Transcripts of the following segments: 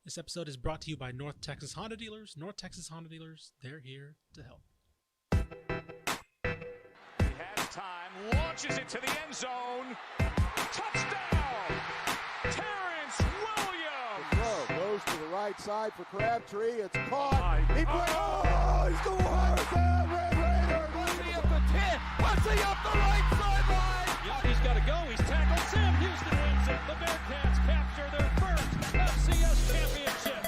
This episode is brought to you by North Texas Honda Dealers. North Texas Honda Dealers, they're here to help. He has time, launches it to the end zone. Touchdown! Terrence Williams! The throw goes to the right side for Crabtree. It's caught. He he's going Red Raider. What's he up the 10? What's he up the right sideline? Yeah, he's got to go. He's tackled. Sam Houston wins it. The Bearcats capture their first FCS championship.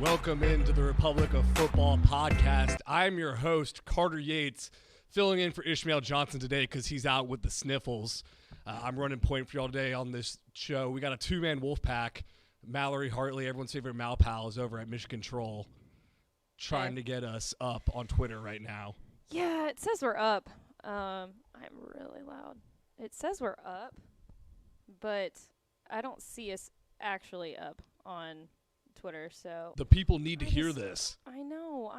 Welcome into the Republic of Football podcast. I'm your host, Carter Yates, filling in for Ishmael Johnson today because he's out with the sniffles. I'm running point for y'all today on this show. We got a two-man wolf pack. Mallory Hartley, everyone's favorite Mal pal, is over at Mission Control trying to get us up on Twitter right now. Yeah, it says we're up. I'm really loud. It says we're up, but I don't see us actually up on Twitter, so The people need to hear this. I know.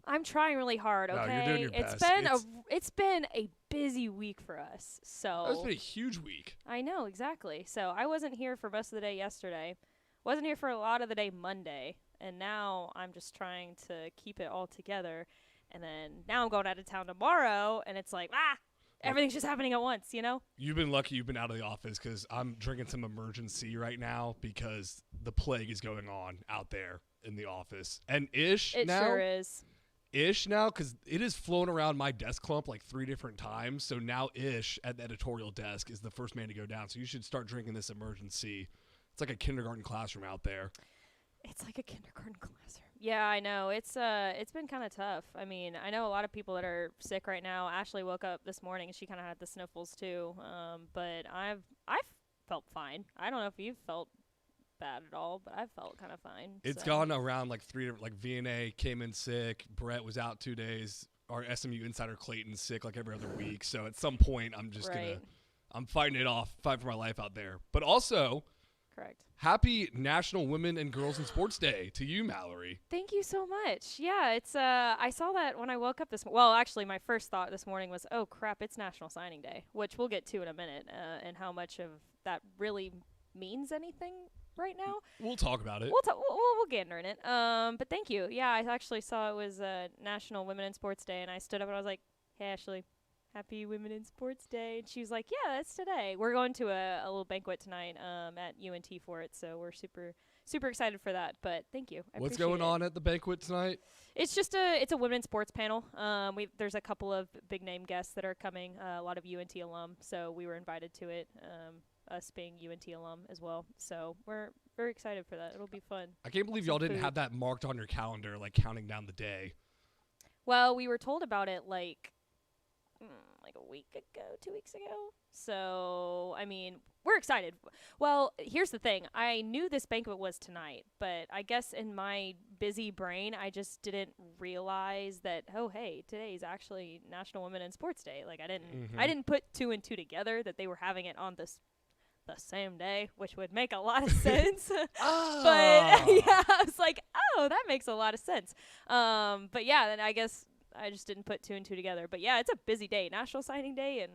I'm trying really hard, No, okay? you're doing your best. It's been a busy week for us. So It's been a huge week. I know, exactly. So I wasn't here for most of the day yesterday. Wasn't here for a lot of the day Monday, and now I'm just trying to keep it all together. And then now I'm going out of town tomorrow, and it's like, everything's just happening at once, you know? You've been lucky you've been out of the office because I'm drinking some emergency right now because the plague is going on out there in the office. And Ish It now, sure is. Ish now, because it has flown around my desk clump like 3 different times. So now Ish at the editorial desk is the first man to go down. So you should start drinking this emergency. It's like a kindergarten classroom out there. It's like a kindergarten classroom. Yeah, I know. It's been kind of tough. I mean, I know a lot of people that are sick right now. Ashley woke up this morning and she kind of had the sniffles too. But I've felt fine. I don't know if you've felt bad at all, but I felt kind of fine. It's gone around like 3 different, like VNA came in sick. Brett was out 2 days. Our SMU insider Clayton's sick like every other week. So at some point, I'm just I'm fighting it off, fighting for my life out there. But also, correct. Happy National Women and Girls in Sports Day to you, Mallory. Thank you so much. Yeah, it's I saw that when I woke up this well, actually my first thought this morning was, "Oh crap, it's National Signing Day," which we'll get to in a minute, and how much of that really means anything right now. We'll talk about it. We'll get into it. But thank you. Yeah, I actually saw it was National Women in Sports Day, and I stood up and I was like, "Hey, Ashley, happy Women in Sports Day." And she was like, "Yeah, that's today." We're going to a little banquet tonight at UNT for it, so we're super excited for that. But thank you. What's going on at the banquet tonight? It's just it's a women's sports panel. There's a couple of big name guests that are coming, a lot of UNT alum, so we were invited to it. Us being UNT alum as well, so we're very excited for that. It'll be fun. I can't believe y'all didn't have that marked on your calendar, like counting down the day. Well, we were told about it like a week ago, 2 weeks ago. So, I mean, we're excited. Well, here's the thing. I knew this banquet was tonight, but I guess in my busy brain, I just didn't realize that, oh, hey, today's actually National Women in Sports Day. Like, I didn't put 2 and 2 together that they were having it on the same day, which would make a lot of sense. But yeah, I was like, oh, that makes a lot of sense. But yeah, then I guess I just didn't put 2 and 2 together. But yeah, it's a busy day. National Signing Day and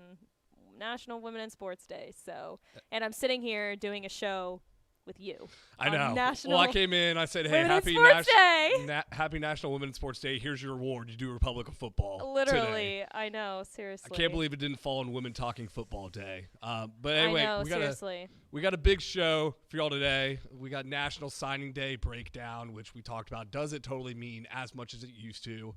National Women in Sports Day. So, and I'm sitting here doing a show with you. I know. National I came in, I said, hey, happy National Women in Sports Day. Here's your award. You do Republic of Football. Literally. Today. I know. Seriously. I can't believe it didn't fall on Women Talking Football Day. But anyway, I know, we got a big show for y'all today. We got National Signing Day breakdown, which we talked about. Does it totally mean as much as it used to?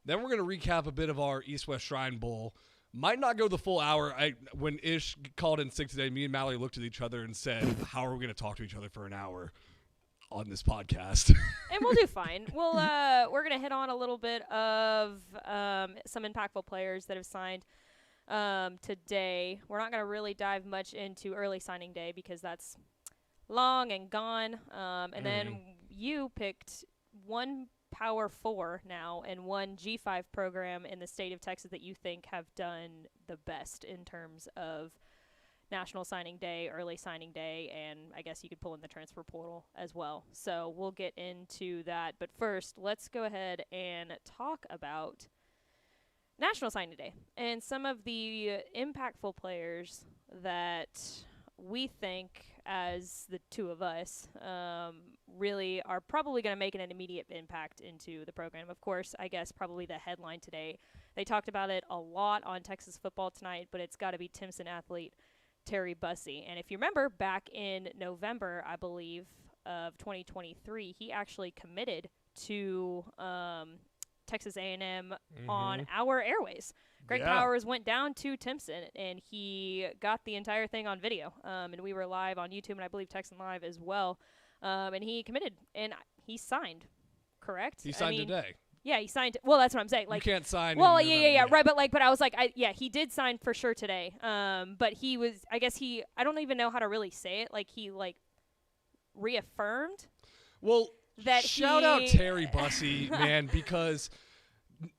Then we're going to recap a bit of our East-West Shrine Bowl. Might not go the full hour. When Ish called in sick today, me and Mallory looked at each other and said, how are we going to talk to each other for an hour on this podcast? And we'll do fine. We're going to hit on a little bit of some impactful players that have signed today. We're not going to really dive much into early signing day because that's long and gone. And then you picked one Power 4 now and one G5 program in the state of Texas that you think have done the best in terms of National Signing Day, early signing day, and I guess you could pull in the transfer portal as well. So we'll get into that. But first, let's go ahead and talk about National Signing Day and some of the impactful players that we think, as the two of us, really are probably going to make an immediate impact into the program. Of course, I guess probably the headline today. They talked about it a lot on Texas Football Tonight, but it's got to be Timpson athlete Terry Bussey. And if you remember, back in November, I believe, of 2023, he actually committed to Texas A&M on our airways. Greg Powers went down to Timpson, and he got the entire thing on video. And we were live on YouTube, and I believe Texan Live as well. And he committed, and he signed, correct? He signed today. Yeah, he signed. Well, that's what I'm saying. Like, you can't sign. Well, yeah, right. But I was like, he did sign for sure today. But he was, I guess I don't even know how to really say it. Like, he reaffirmed. Well, that shout out Terry Bussey, man, because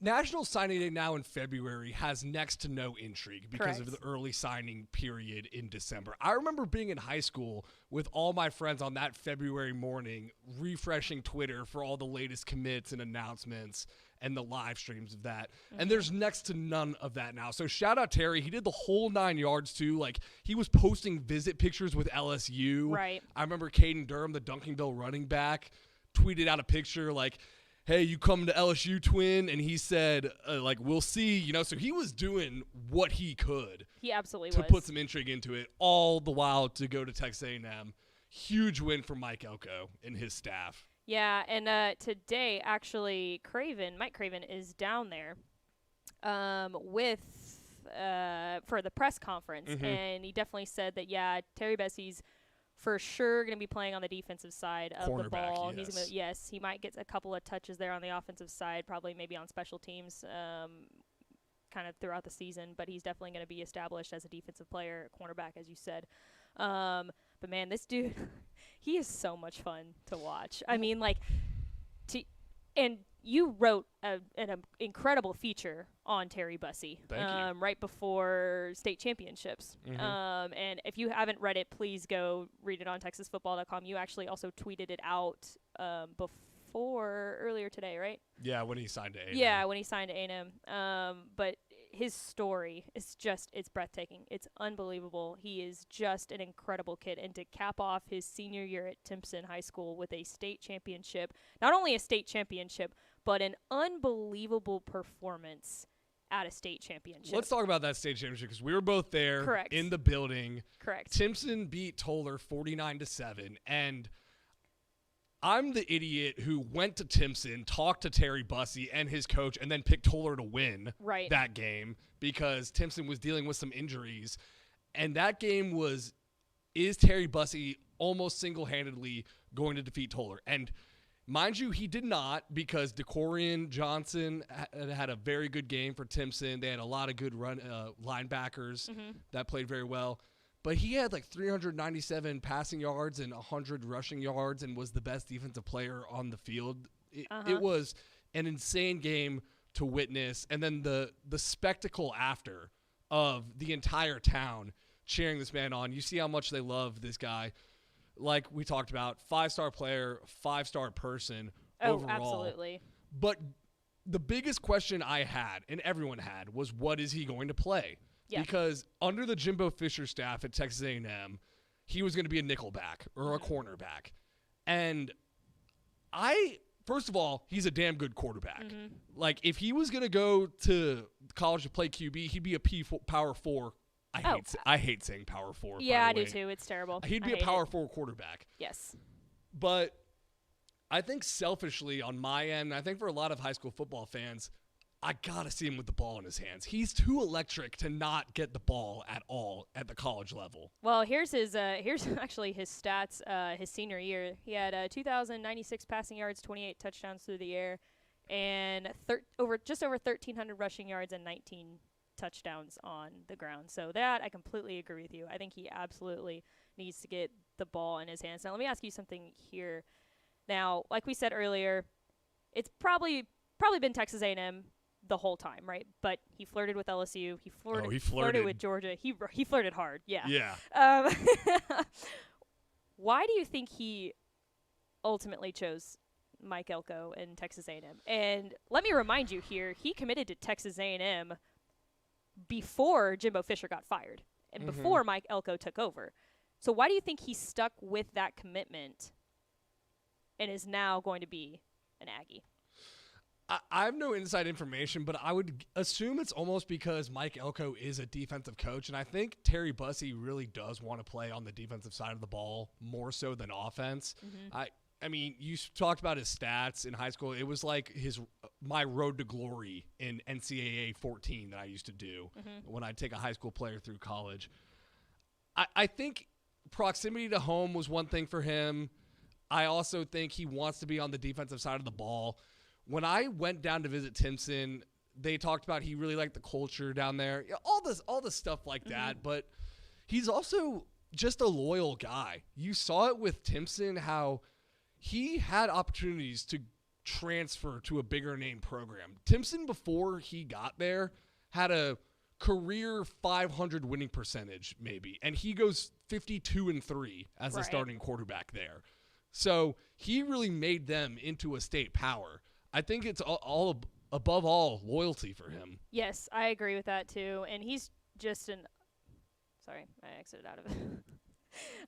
National Signing Day now in February has next to no intrigue because of the early signing period in December. I remember being in high school with all my friends on that February morning, refreshing Twitter for all the latest commits and announcements and the live streams of that. And there's next to none of that now. So shout out Terry. He did the whole 9 yards too. Like, he was posting visit pictures with LSU. Right. I remember Caden Durham, the Duncanville running back, tweeted out a picture like, hey, you come to LSU, twin? And he said, we'll see. So he was doing what he could. He absolutely to was. put some intrigue into it, all the while to go to Texas A&M. Huge win for Mike Elko and his staff. Yeah, and today, actually, Mike Craven is down there for the press conference. And he definitely said that, Terry Bussey's for sure going to be playing on the defensive side of the ball. Yes. He might get a couple of touches there on the offensive side, probably maybe on special teams kind of throughout the season, but he's definitely going to be established as a defensive player, cornerback, as you said. But, man, this dude, he is so much fun to watch. I mean, and you wrote an incredible feature on Terry Bussey right before state championships. And if you haven't read it, please go read it on TexasFootball.com. You actually also tweeted it out earlier today, right? Yeah, when he signed to A&M. Yeah, when he signed to A&M. But his story is it's breathtaking. It's unbelievable. He is just an incredible kid. And to cap off his senior year at Timpson High School with a state championship, not only a state championship, but an unbelievable performance at a state championship. Let's talk about that state championship because we were both there. Correct. In the building. Correct. Timpson beat Toller 49-7, and I'm the idiot who went to Timpson, talked to Terry Bussey and his coach, and then picked Toller to win that game because Timpson was dealing with some injuries. And that game is Terry Bussey almost single-handedly going to defeat Toller? And mind you, he did not, because DeCorian Johnson had a very good game for Timpson. They had a lot of good linebackers that played very well. But he had 397 passing yards and 100 rushing yards and was the best defensive player on the field. It was an insane game to witness. And then the spectacle after of the entire town cheering this man on. You see how much they love this guy. Like we talked about, 5-star player, 5-star person overall. Absolutely. But the biggest question I had, and everyone had, was what is he going to play? Yeah. Because under the Jimbo Fisher staff at Texas A&M, he was going to be a nickelback or a cornerback. And first of all, he's a damn good quarterback. If he was going to go to college to play QB, he'd be a power 4. I hate saying power 4. Yeah, I do too. It's terrible. He'd be a power 4 quarterback. Yes. But I think selfishly on my end, I think for a lot of high school football fans, I got to see him with the ball in his hands. He's too electric to not get the ball at all at the college level. Well, here's actually his stats his senior year. He had 2,096 passing yards, 28 touchdowns through the air, and just over 1,300 rushing yards and 19 touchdowns on the ground. So that I completely agree with you. I think he absolutely needs to get the ball in his hands. Now, let me ask you something here. Now, like we said earlier, it's probably been Texas A&M the whole time, right? But he flirted with LSU. He flirted, he flirted with Georgia. He flirted hard. Yeah. Yeah. Why do you think he ultimately chose Mike Elko and Texas A&M? And let me remind you here, he committed to Texas A&M before Jimbo Fisher got fired and before Mike Elko took over. So why do you think he stuck with that commitment and is now going to be an Aggie? I have no inside information, but I would assume it's almost because Mike Elko is a defensive coach, and I think Terry Bussey really does want to play on the defensive side of the ball more so than offense. I mean, you talked about his stats in high school. It was like my road to glory in NCAA 14 that I used to do when I'd take a high school player through college. I think proximity to home was one thing for him. I also think he wants to be on the defensive side of the ball. When I went down to visit Timpson, they talked about he really liked the culture down there, all this stuff like that. But he's also just a loyal guy. You saw it with Timpson, how he had opportunities to transfer to a bigger name program. Timpson, before he got there, had a career 500 winning percentage maybe, and he goes 52-3 as a starting quarterback there. So he really made them into a state power. I think it's all above all loyalty for him. Yes, I agree with that too. And he's just sorry, I exited out of it.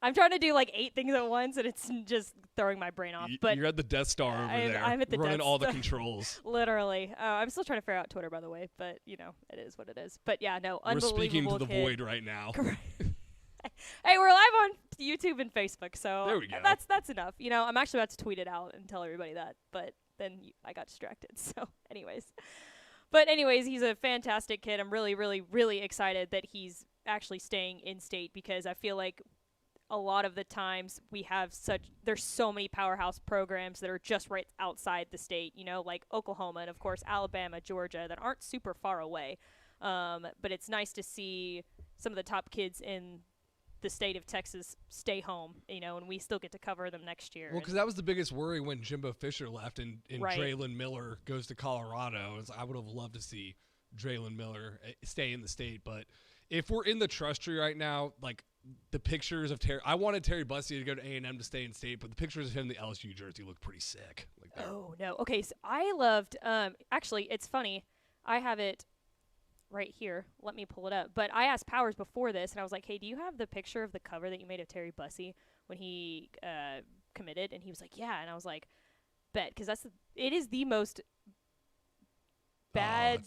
I'm trying to do like 8 things at once, and it's just throwing my brain off. But you're at the Death Star over there. I'm at the running Death all the Star. Controls. Literally. I'm still trying to figure out Twitter, by the way. But, it is what it is. But, yeah, no, We're unbelievable speaking to the kid. void right now. Hey, we're live on YouTube and Facebook, so There we go. That's enough. I'm actually about to tweet it out and tell everybody that, but then I got distracted. So, anyways, he's a fantastic kid. I'm really, really, really excited that he's actually staying in state, because I feel like a lot of the times there's so many powerhouse programs that are just right outside the state, like Oklahoma and of course Alabama, Georgia, that aren't super far away. But it's nice to see some of the top kids in the state of Texas stay home, and we still get to cover them next year. Well, because that was the biggest worry when Jimbo Fisher left and Right. Draylon Miller goes to Colorado. I would have loved to see Draylon Miller stay in the state. But if we're in the trust tree right now, like the pictures of Terry – I wanted Terry Bussey to go to A&M to stay in state, but the pictures of him in the LSU jersey look pretty sick. Oh, no. Okay, so I loved actually, it's funny. I have it right here. Let me pull it up. But I asked Powers before this, and I was like, hey, do you have the picture of the cover that you made of Terry Bussey when he committed? And he was like, yeah. And I was like, bet, because it is the most bad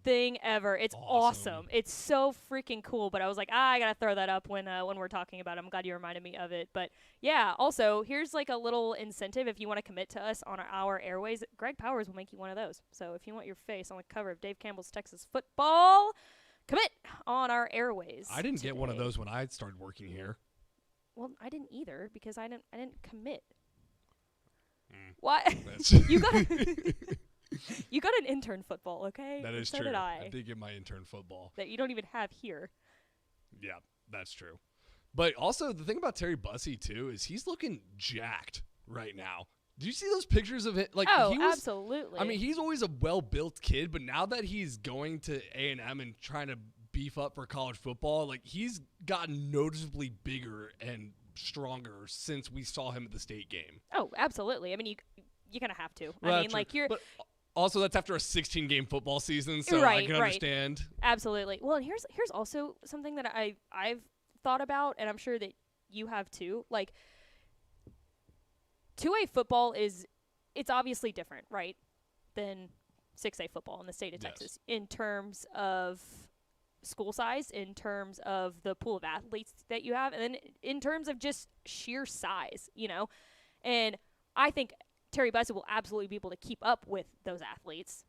thing ever. It's awesome. It's so freaking cool. But I was like, I gotta throw that up when we're talking about it. I'm glad you reminded me of it. But yeah, also here's like a little incentive if you want to commit to us on our airways. Greg Powers will make you one of those. So if you want your face on the cover of Dave Campbell's Texas Football, commit on our airways. I didn't today. get one of those when I started working here. Well, I didn't either because I didn't commit. What? You got. You got an intern football, okay? That is so true. Did I did get my intern football. that you don't even have here. Yeah, that's true. But also, the thing about Terry Bussey, too, is he's looking jacked right now. Do you see those pictures of him? Like, Absolutely. I mean, he's always a well-built kid, but now that he's going to A&M and trying to beef up for college football, like, he's gotten noticeably bigger and stronger since we saw him at the state game. Oh, absolutely. I mean, you kind of have to. Well, I mean, like, you're... But also, that's after a 16-game football season, so Right, I can right. understand. Absolutely. Well, and here's also something that I've thought about, and I'm sure that you have too. Like, 2A football it's obviously different, right, than 6A football in the state of Texas in terms of school size, in terms of the pool of athletes that you have, and then in terms of just sheer size, And I think Terry Bussey will absolutely be able to keep up with those athletes,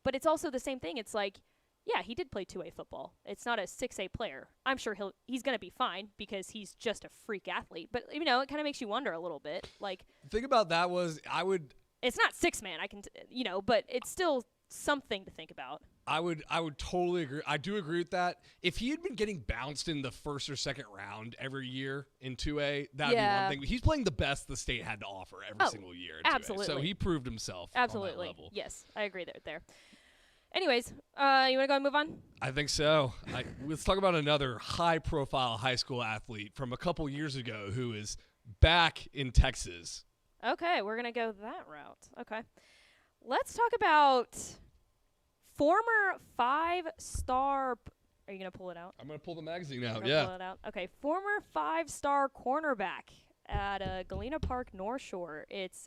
But it's also the same thing. It's like, yeah, he did play 2A football. It's not a 6A player. I'm sure he's going to be fine because he's just a freak athlete. But, it kind of makes you wonder a little bit. Like, The thing about that was it's not 6-man, but it's still something to think about. I would totally agree. I do agree with that. If he had been getting bounced in the first or second round every year in 2A, that'd be one thing. He's playing the best the state had to offer every single year in 2A. Absolutely. So he proved himself on that Absolutely. level. Yes, I agree there. Anyways, you want to go and move on? I think so. Let's talk about another high-profile high school athlete from a couple years ago who is back in Texas. Okay, we're going to go that route. Okay. Let's talk about former 5-star – are you going to pull it out? I'm going to pull the magazine out, Pull it out. Okay, former 5-star cornerback at Galena Park North Shore. It's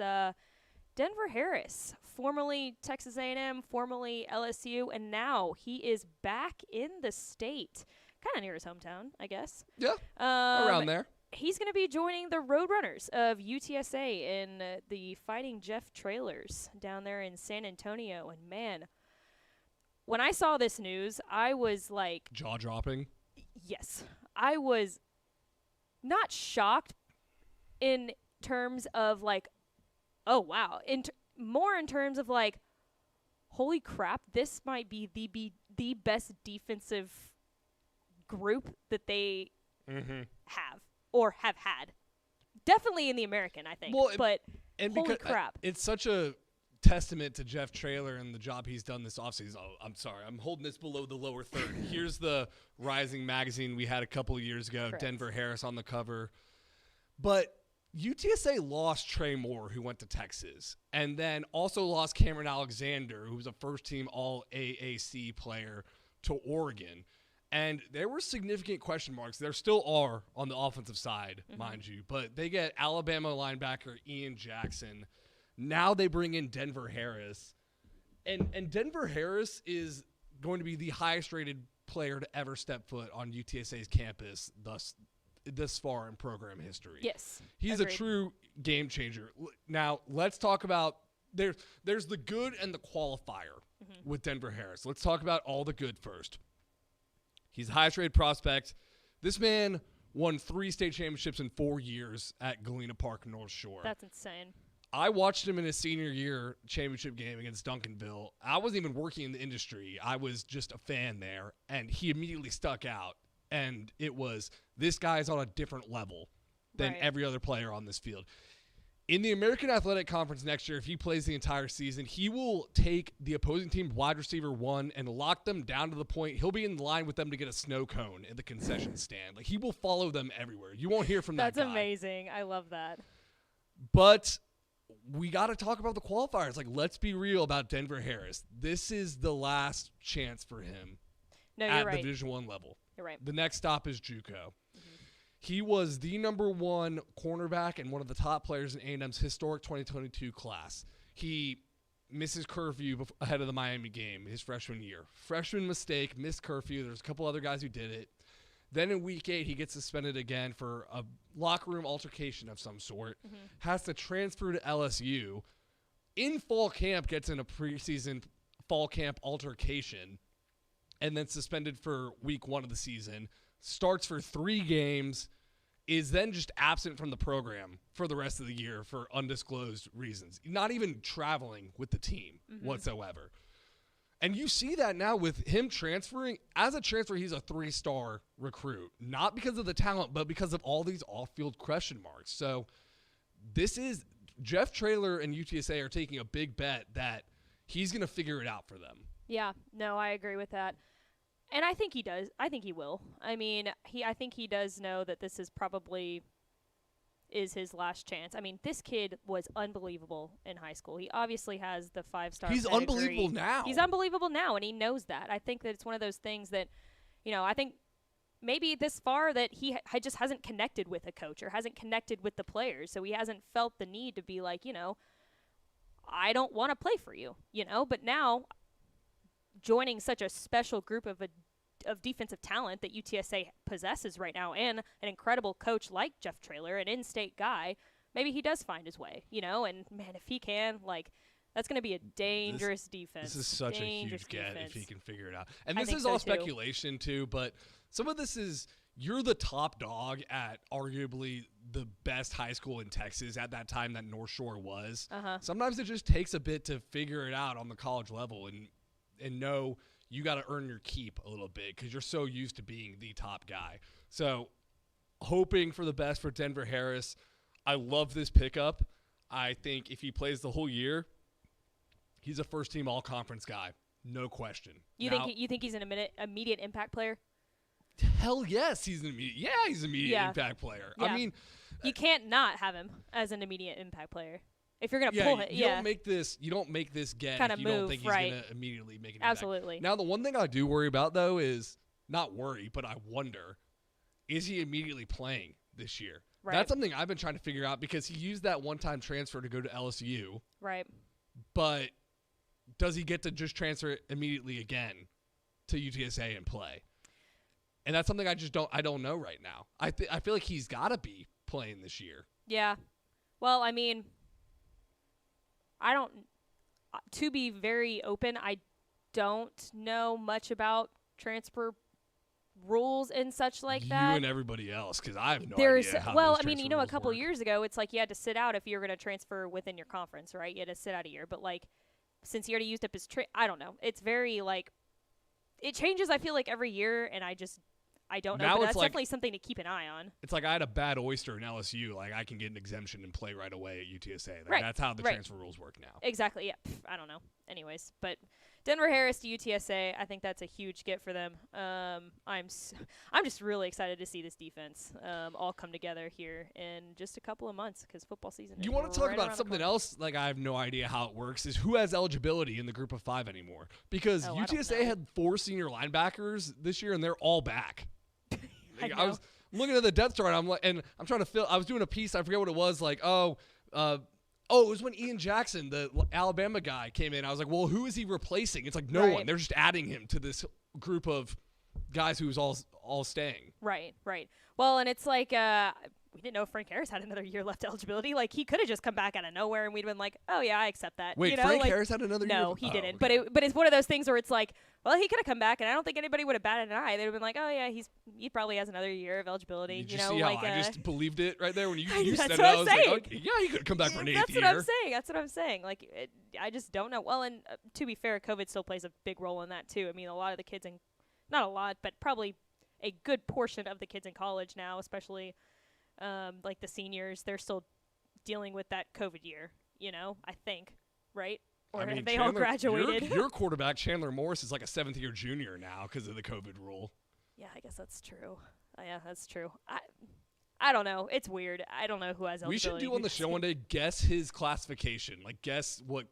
Denver Harris, formerly Texas A&M, formerly LSU, and now he is back in the state, kind of near his hometown, I guess. Yeah, around there. He's going to be joining the Roadrunners of UTSA in the Fighting Jeff Trailers down there in San Antonio. And, man, when I saw this news, I was like... Jaw-dropping? Yes. I was not shocked in terms of, like, oh, wow. More in terms of, like, holy crap, this might be the best defensive group that they have or have had. Definitely in the American, I think. Well, but and holy crap. It's such a testament to Jeff Traylor and the job he's done this offseason. Oh, I'm sorry. I'm holding this below the lower third. Here's the Rising magazine we had a couple of years ago. Correct. Denver Harris on the cover. But UTSA lost Trey Moore, who went to Texas, and then also lost Cameron Alexander, who was a first-team All-AAC player, to Oregon. And there were significant question marks. There still are on the offensive side, mind you. But they get Alabama linebacker Ian Jackson. Now they bring in Denver Harris. And Denver Harris is going to be the highest-rated player to ever step foot on UTSA's campus this far in program history. Yes. He's agreed. a true game changer. Now, let's talk about there's the good and the qualifier with Denver Harris. Let's talk about all the good first. He's a highest rated prospect. This man won 3 state championships in 4 years at Galena Park North Shore. That's insane. I watched him in his senior year championship game against Duncanville. I wasn't even working in the industry. I was just a fan there, and he immediately stuck out. And it was, this guy's on a different level than every other player on this field. In the American Athletic Conference next year, if he plays the entire season, he will take the opposing team wide receiver 1 and lock them down to the point. He'll be in line with them to get a snow cone in the concession stand. Like, he will follow them everywhere. You won't hear from that guy. That's amazing. I love that. But we got to talk about the qualifiers. Like, let's be real about Denver Harris. This is the last chance for him at the Division I level. You're right. The next stop is JUCO. He was the number 1 cornerback and one of the top players in A&M's historic 2022 class. He misses curfew ahead of the Miami game his freshman year. Freshman mistake, missed curfew. There's a couple other guys who did it. Then in week 8, he gets suspended again for a locker room altercation of some sort. Has to transfer to LSU. In fall camp, gets in a preseason fall camp altercation. And then suspended for week 1 of the season. Starts for 3 games, is then just absent from the program for the rest of the year for undisclosed reasons. Not even traveling with the team whatsoever. And you see that now with him transferring. As a transfer, he's a 3-star recruit. Not because of the talent, but because of all these off-field question marks. So this is Jeff Traylor and UTSA are taking a big bet that he's going to figure it out for them. Yeah, no, I agree with that. And I think he does. I think he will. I mean, I think he does know that this is probably is his last chance. I mean, this kid was unbelievable in high school. He obviously has the 5-star He's pedigree. unbelievable now. He's unbelievable now, and he knows that. I think that it's one of those things that, I think maybe this far that he just hasn't connected with a coach or hasn't connected with the players, so he hasn't felt the need to be like, I don't want to play for you, But now, joining such a special group of defensive talent that UTSA possesses right now, and an incredible coach like Jeff Traylor, an in-state guy, maybe he does find his way, and man, if he can, that's going to be a dangerous defense. This is such a huge get if he can figure it out. And I this think is so all too. speculation too, but some of this is, you're the top dog at arguably the best high school in Texas at that time that North Shore was. Sometimes it just takes a bit to figure it out on the college level and know you got to earn your keep a little bit because you're so used to being the top guy. So hoping for the best for Denver Harris. I love this pickup. I think if he plays the whole year, he's a first-team all-conference guy No question. You think he's an immediate impact player? Hell yes, he's an immediate impact player. Yeah. I mean, you can't not have him as an immediate impact player. If you're gonna yeah, pull it, you don't make this get Kinda if you don't move, think he's right. gonna immediately make an impact. Absolutely. Now, the one thing I do worry about though is not worry, but I wonder, is he immediately playing this year? Right. That's something I've been trying to figure out because he used that one-time transfer to go to LSU. Right. But does he get to just transfer immediately again to UTSA and play? And that's something I don't know right now. I feel like he's got to be playing this year. Yeah. Well, I mean, to be very open, I don't know much about transfer rules and such like that. You and everybody else, because I have no idea how those I mean, transfer a rules couple work. years ago, it's like you had to sit out if you were going to transfer within your conference, right? You had to sit out a year. But, like, since he already used up his I don't know. It's very, like, it changes, I feel like, every year, and I don't know. Now But it's that's like- definitely something to keep an eye on. It's like I had a bad oyster in LSU. Like, I can get an exemption and play right away at UTSA. Like, Right, that's how the right. transfer rules work now. Exactly, yeah. I don't know. Anyways, but Denver Harris to UTSA, I think that's a huge get for them. I'm just really excited to see this defense all come together here in just a couple of months because football season is You want to talk right about around the something corner. else? Like, I have no idea how it works. Is who has eligibility in the group of 5 anymore? Because Oh, I don't UTSA know. had 4 senior linebackers this year, and they're all back. I Like, know. was looking at the depth chart, I'm trying to fill. I was doing a piece. I forget what it was. Like, it was when Ian Jackson, the Alabama guy, came in. I was like, well, who is he replacing? It's like no Right. one. They're just adding him to this group of guys who's all staying. Right. Well, and it's like we didn't know Frank Harris had another year left eligibility. Like he could have just come back out of nowhere and we'd been like, oh yeah, I accept that. Wait, you know? Frank like, Harris had another year? No, he didn't. Okay. But it's one of those things where it's like, well, he could have come back, and I don't think anybody would have batted an eye. They'd have been like, oh yeah, he probably has another year of eligibility. Did you you know, see how like I just believed it right there when you That's said it? what I I'm was saying. like, okay, yeah, he could come back for an 8th That's year. what I'm saying. Like, I just don't know. Well, and to be fair, COVID still plays a big role in that too. I mean, a lot of the kids not a lot, but probably a good portion of the kids in college now, especially like the seniors, they're still dealing with that COVID year. You know, I think, right? Or I mean, have they all graduated? Your quarterback, Chandler Morris, is like a 7th-year junior now because of the COVID rule. Yeah, I guess that's true. Yeah, that's true. I don't know. It's weird. I don't know who has We eligibility. should do on the show one day, guess his classification. Like, guess what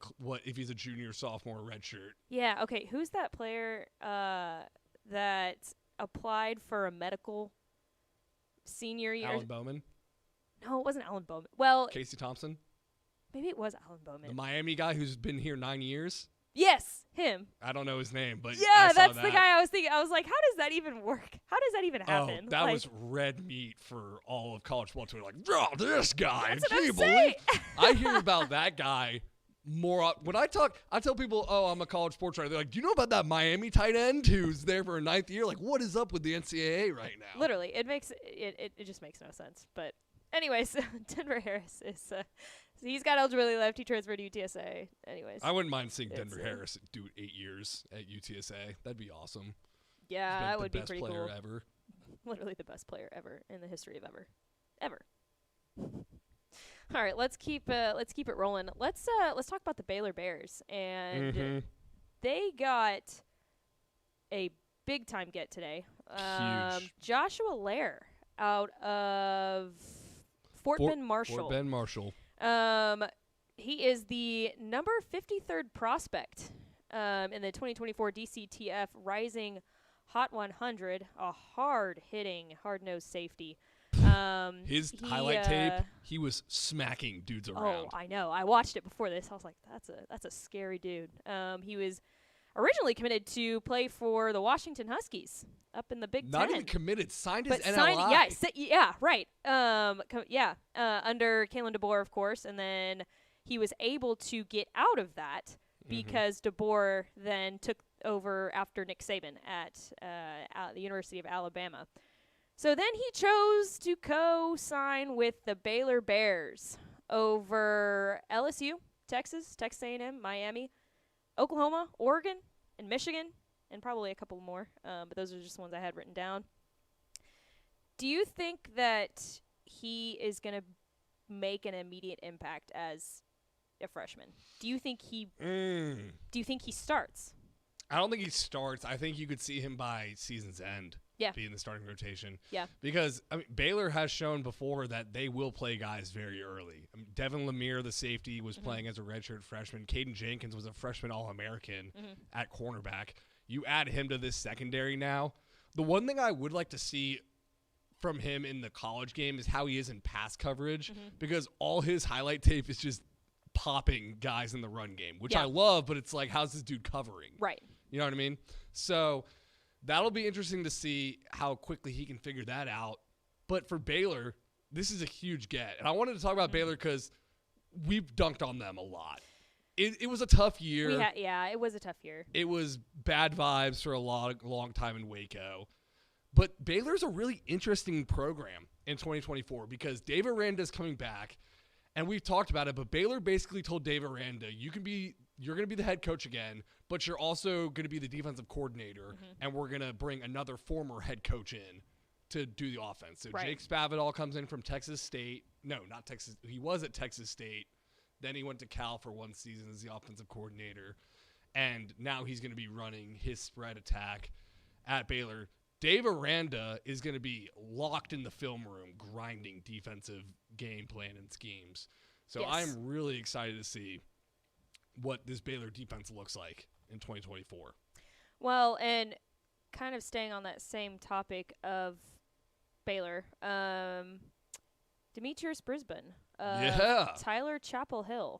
if he's a junior, sophomore, redshirt. Yeah, okay. Who's that player that applied for a medical senior year? Alan Bowman, No, it wasn't Alan Bowman. Well, Casey Thompson, maybe it was Alan the Bowman. Miami guy who's been here 9 years. Yes, him. I don't know his name, but Yeah, I saw that's that. the guy I was thinking. I was like, how does that even work? How does that even happen? Oh, that Like, was red meat for all of college football. Twitter. Like, oh, this guy. That's what Can I'm you saying. believe? I hear about that guy more. When I tell people, oh, I'm a college sports writer. They're like, do you know about that Miami tight end who's there for a 9th year? Like, what is up with the NCAA right now? Literally, it just makes no sense. But anyways, Denver Harris is he's got eligibility left. He transferred to UTSA. Anyways, I wouldn't mind seeing It's, Denver Harris do 8 years at UTSA. That'd be awesome. yeah, He's been that the would be best pretty player cool. ever. Literally the best player ever in the history of ever. All right, let's keep it rolling. Let's talk about the Baylor Bears, and Mhm. they got a big time get today. Huge. Joshua Lair out of Fort Bend Marshall. Fort Bend Marshall. He is the number 53rd prospect in the 2024 DCTF Rising Hot 100, a hard-hitting, hard-nosed safety. His he, highlight tape, he was smacking dudes around. Oh, I know. I watched it before this. I was like, that's a scary dude. He was originally committed to play for the Washington Huskies up in the Big Not Ten. even committed. Signed his But NLI. signed, right. Under Kalen DeBoer, of course, and then he was able to get out of that because DeBoer then took over after Nick Saban at the University of Alabama. So then he chose to co-sign with the Baylor Bears over LSU, Texas A&M, Miami, Oklahoma, Oregon, and Michigan, and probably a couple more, but those are just the ones I had written down. Do you think that he is going to make an immediate impact as a freshman? Do you think he starts? I don't think he starts. I think you could see him by season's end. Yeah. Be in the starting rotation. Yeah. Because Baylor has shown before that they will play guys very early. Devin Lemire, the safety, was playing as a redshirt freshman. Caden Jenkins was a freshman All-American at cornerback. You add him to this secondary now. The one thing I would like to see from him in the college game is how he is in pass coverage, because all his highlight tape is just popping guys in the run game, which I love, but it's like, how's this dude covering? Right. You know what I mean? So that'll be interesting to see how quickly he can figure that out. But for Baylor, this is a huge get. And I wanted to talk about Baylor because we've dunked on them a lot. It was a tough year. It was a tough year. It was bad vibes for a long time in Waco. But Baylor's a really interesting program in 2024 because Dave Aranda's coming back. And we've talked about it, but Baylor basically told Dave Aranda, you're going to be the head coach again, but you're also going to be the defensive coordinator, and we're going to bring another former head coach in to do the offense. So Jake Spavital comes in from Texas State. No, not Texas. He was at Texas State. Then he went to Cal for one season as the offensive coordinator, and now he's going to be running his spread attack at Baylor. Dave Aranda is going to be locked in the film room grinding defensive game plan and schemes. So I'm really excited to see what this Baylor defense looks like in 2024. Well, and kind of staying on that same topic of Baylor, Demetrius Brisbane, Tyler Chapel Hill.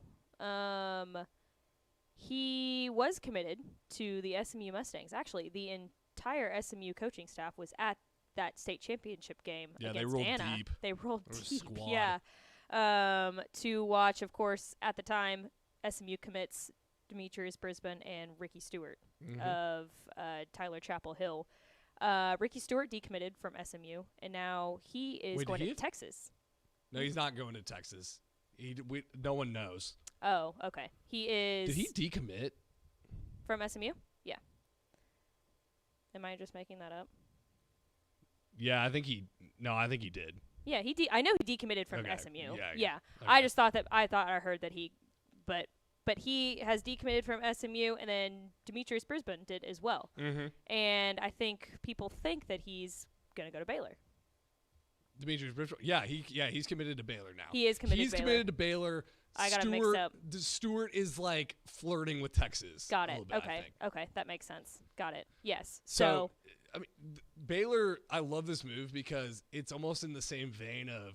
He was committed to the SMU Mustangs. Actually, the entire SMU coaching staff was at that state championship game against they rolled Anna. deep. They rolled deep, squad. yeah. To watch, of course, at the time, SMU commits Demetrius Brisbane and Ricky Stewart of Tyler Chapel Hill. Ricky Stewart decommitted from SMU, and now he is going to Texas. No, he's not going to Texas. No one knows. Oh, okay. He is. Did he decommit? From SMU? Yeah. Am I just making that up? Yeah, I think he did. Yeah, I know he decommitted from SMU. Yeah. Okay. I just thought I heard that he, but he has decommitted from SMU, and then Demetrius Brisbane did as well. And I think people think that he's gonna go to Baylor. Demetrius Brisbane, he's committed to Baylor now. He is committed. He's committed to Baylor. I got it mixed up. Stewart is like flirting with Texas. Got it. Bit, Okay, that makes sense. Got it. Yes. So I mean, Baylor, I love this move because it's almost in the same vein of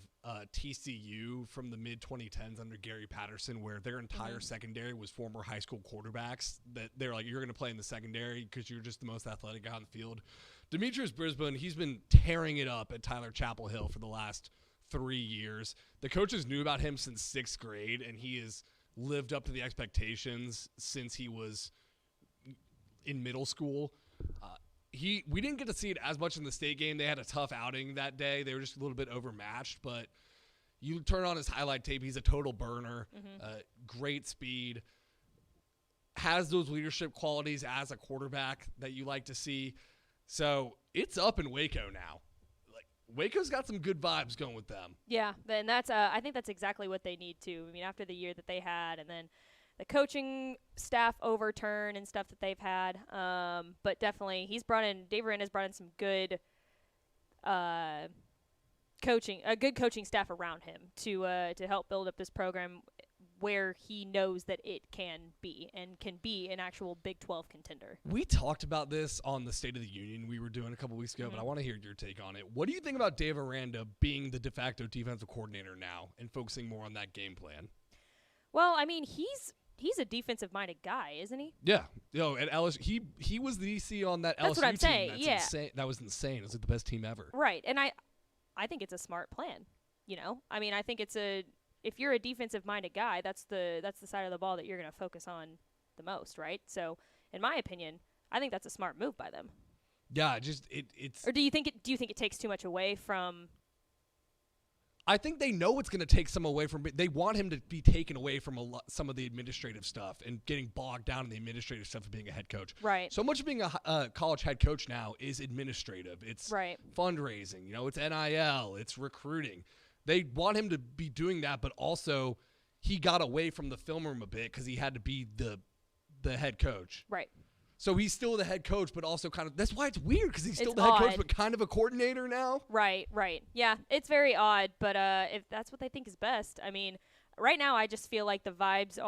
TCU from the mid-2010s under Gary Patterson, where their entire secondary was former high school quarterbacks. That they're like, you're going to play in the secondary because you're just the most athletic guy on the field. Demetrius Brisbane, he's been tearing it up at Tyler Chapel Hill for the last 3 years. The coaches knew about him since 6th grade, and he has lived up to the expectations since he was in middle school. We didn't get to see it as much in the state game. They had a tough outing that day. They were just a little bit overmatched, but you turn on his highlight tape, he's a total burner, great speed, has those leadership qualities as a quarterback that you like to see. So it's up in Waco now. Like, Waco's got some good vibes going with them. Yeah, and that's I think that's exactly what they need to. I mean, after the year that they had, and then the coaching staff overturn and stuff that they've had. But definitely, Dave Aranda's brought in some good a good coaching staff around him to help build up this program where he knows that it can be an actual Big 12 contender. We talked about this on the State of the Union we were doing a couple weeks ago, but I want to hear your take on it. What do you think about Dave Aranda being the de facto defensive coordinator now and focusing more on that game plan? Well, I mean, he's a defensive-minded guy, isn't he? Yeah. At LSU, he was the DC on that LSU team. That's what I'm saying. That's insane. That was insane. It was like the best team ever. Right, and I think it's a smart plan. You know, I mean, I think if you're a defensive-minded guy, that's the side of the ball that you're going to focus on the most, right? So, in my opinion, I think that's a smart move by them. Yeah, it's. Or do you think it takes too much away from? I think they know it's going to take some away from. They want him to be taken away from some of the administrative stuff and getting bogged down in the administrative stuff of being a head coach. Right. So much of being a college head coach now is administrative. It's fundraising. It's NIL. It's recruiting. They want him to be doing that, but also he got away from the film room a bit because he had to be the head coach. Right. So he's still the head coach, but also kind of – that's why it's weird because he's still It's the head coach odd. but kind of a coordinator now. Right. Yeah, it's very odd, but if that's what they think is best, I mean, right now I just feel like the vibes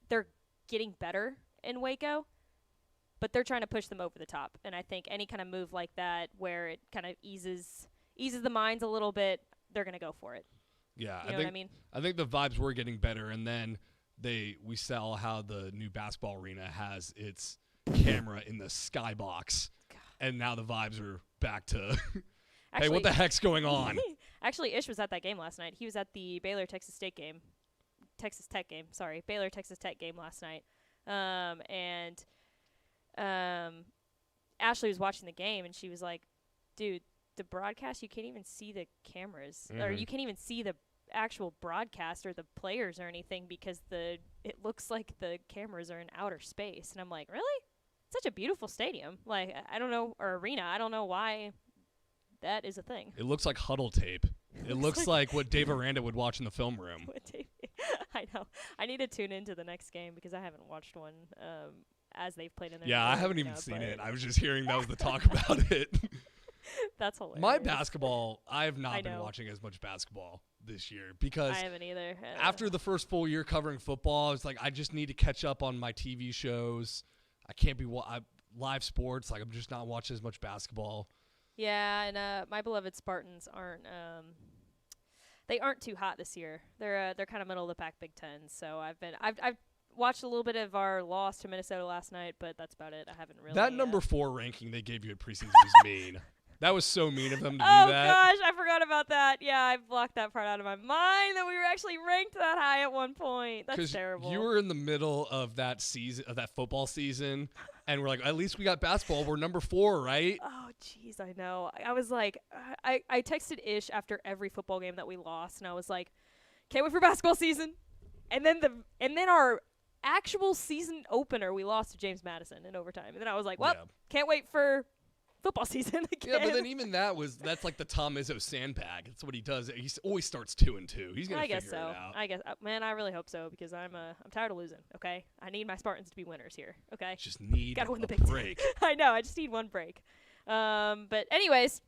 they're getting better in Waco, but they're trying to push them over the top. And I think any kind of move like that where it kind of eases the minds a little bit, they're going to go for it. Yeah, You know what I mean? I think the vibes were getting better, and then we saw how the new basketball arena has its camera in the skybox, and now the vibes are back to, hey, what the heck's going on? Actually, Ish was at that game last night. He was at the Baylor-Texas Tech game last night. And Ashley was watching the game, and she was like, dude, the broadcast, you can't even see the cameras, or you can't even see the actual broadcast or the players or anything because it looks like the cameras are in outer space. And I'm like, really? Such a beautiful stadium. Like, I don't know, or arena. I don't know why that is a thing. It looks like huddle tape. It looks like what Dave Aranda would watch in the film room. I know. I need to tune into the next game because I haven't watched one as they've played in their Yeah, I haven't even seen it. I was just hearing that was the talk about it. That's hilarious. My basketball, I have not been watching as much basketball this year because I haven't either. After the first full year covering football, I was like, I just need to catch up on my TV shows. I can't be live sports. Like, I'm just not watching as much basketball. Yeah, and my beloved Spartans aren't too hot this year. They're kind of middle of the pack Big Ten. So I've watched a little bit of our loss to Minnesota last night, but that's about it. I haven't really. That number 4 ranking they gave you at preseason was mean. That was so mean of them to do that. Oh gosh, I forgot about that. Yeah, I blocked that part out of my mind that we were actually ranked that high at one point. That's terrible. You were in the middle of that season, of that football season, and we're like, at least we got basketball. We're number 4, right? Oh, jeez, I know. I was like, I texted Ish after every football game that we lost, and I was like, can't wait for basketball season. And then our actual season opener, we lost to James Madison in overtime. And then I was like, well, can't wait for football season again. Yeah, but then even that's like the Tom Izzo sandbag. That's what he does. He always starts 2-2. He's gonna figure it out. I guess, man, I really hope so because I'm tired of losing. Okay, I need my Spartans to be winners here. Okay, just need gotta win the big break. I know. I just need one break. But anyways,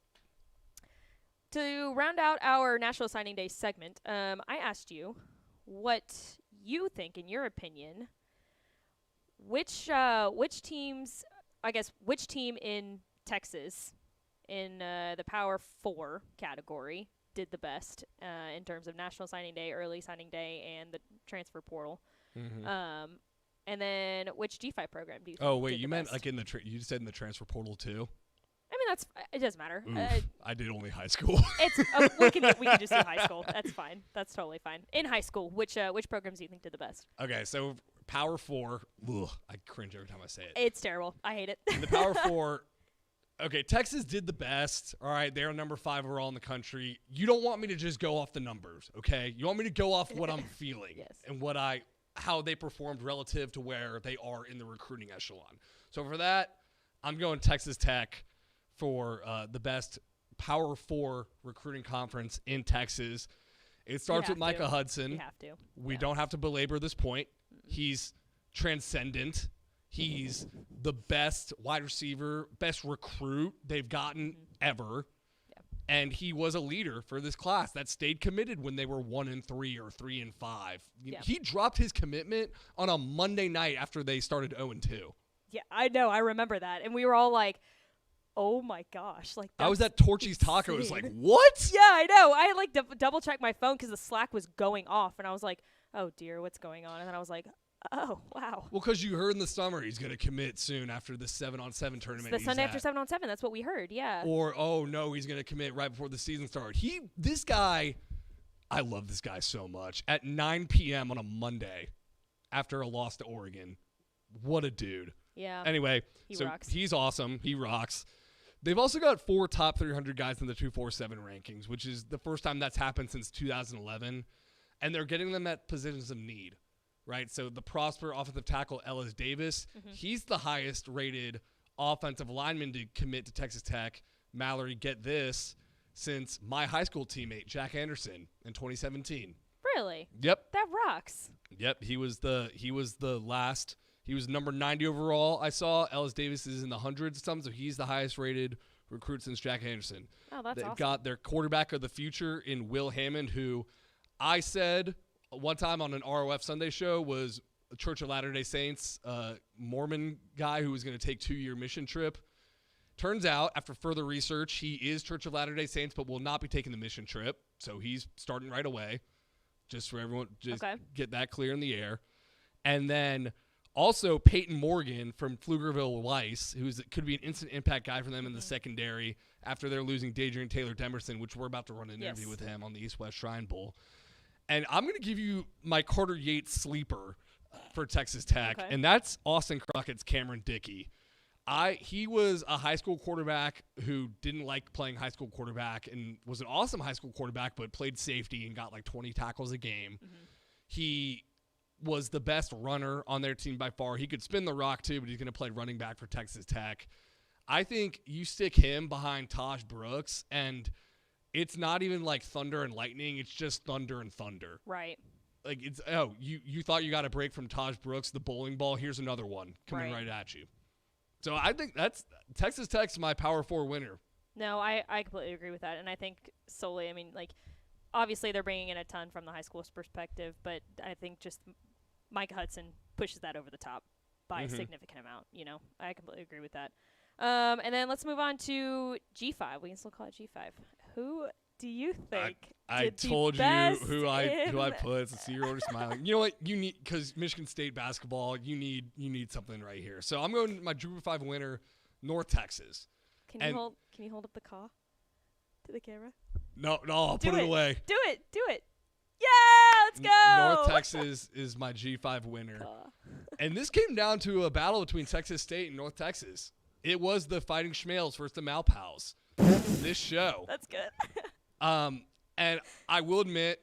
to round out our National Signing Day segment, I asked you what you think, in your opinion, which teams, which team in Texas in the Power 4 category did the best in terms of National Signing Day, Early Signing Day, and the transfer portal. Mm-hmm. And then which G5 program do you think? Oh, wait, did you the meant best? like you said in the transfer portal too? I mean, it doesn't matter. I did only high school. It's we can just do high school. That's fine. That's totally fine. In high school, which programs do you think did the best? Okay, so Power 4, I cringe every time I say it. It's terrible. I hate it. In the Power 4, okay, Texas did the best. All right, they're number 5 overall in the country. You don't want me to just go off the numbers, okay? You want me to go off what I'm feeling and how they performed relative to where they are in the recruiting echelon. So for that, I'm going Texas Tech for the best Power 4 recruiting conference in Texas. It starts with Micah Hudson. You have to. We don't have to belabor this point. He's transcendent. He's the best wide receiver, best recruit they've gotten ever. Yeah. And he was a leader for this class that stayed committed when they were 1-3 or 3-5. Yeah. He dropped his commitment on a Monday night after they started 0-2. Yeah, I know. I remember that. And we were all like, oh my gosh. Like I was at Torchy's Taco. It was like, what? Yeah, I know. I had like double checked my phone because the Slack was going off. And I was like, oh dear, what's going on? And then I was like, oh, wow. Well, because you heard in the summer he's going to commit soon after the 7-on-7 tournament. It's the Sunday after 7-on-7. That's what we heard, yeah. Or, oh, no, he's going to commit right before the season starts. This guy, I love this guy so much. At 9 p.m. on a Monday after a loss to Oregon, what a dude. Yeah. Anyway, rocks. He's awesome. He rocks. They've also got 4 top 300 guys in the 247 rankings, which is the first time that's happened since 2011. And they're getting them at positions of need, right? So the Prosper offensive tackle, Ellis Davis, he's the highest rated offensive lineman to commit to Texas Tech. Mallory, get this, since my high school teammate, Jack Anderson, in 2017. Really? Yep. That rocks. Yep. He was the last He was number 90 overall. I saw Ellis Davis is in the hundreds or something, so he's the highest rated recruit since Jack Anderson. Oh, that's They've awesome. got their quarterback of the future in Will Hammond, who I said one time on an ROF Sunday show was a Church of Latter-day Saints Mormon guy who was going to take 2-year mission trip. Turns out, after further research, he is Church of Latter-day Saints, but will not be taking the mission trip. So he's starting right away. Just for everyone, just get that clear in the air. And then also Peyton Morgan from Pflugerville Weiss, who could be an instant impact guy for them in the secondary after they're losing Dadrian Taylor-Demerson, which we're about to run an interview with him on the East-West Shrine Bowl. And I'm going to give you my Carter Yates sleeper for Texas Tech, and that's Austin Crockett's Cameron Dickey. He was a high school quarterback who didn't like playing high school quarterback and was an awesome high school quarterback, but played safety and got like 20 tackles a game. He was the best runner on their team by far. He could spin the rock too, but he's going to play running back for Texas Tech. I think you stick him behind Taj Brooks, and it's not even like thunder and lightning. It's just thunder and thunder. Right. Like you thought you got a break from Taj Brooks, the bowling ball. Here's another one coming right at you. So I think that's Texas Tech's my Power 4 winner. No, I completely agree with that. And I think solely, I mean, like, obviously they're bringing in a ton from the high school's perspective, but I think just Micah Hudson pushes that over the top by a significant amount. You know, I completely agree with that. And then let's move on to G5. We can still call it G5. Who do you think I told you who I put. So you're already smiling. You know what? You need, because Michigan State basketball, you need something right here. So I'm going to my Drupal 5 winner, North Texas. Can you hold up the caw to the camera? No, I'll put it away. Do it. Yeah, let's go. North Texas is my G5 winner. And this came down to a battle between Texas State and North Texas. It was the Fighting Schmales versus the Malpals. This show. That's good. And I will admit,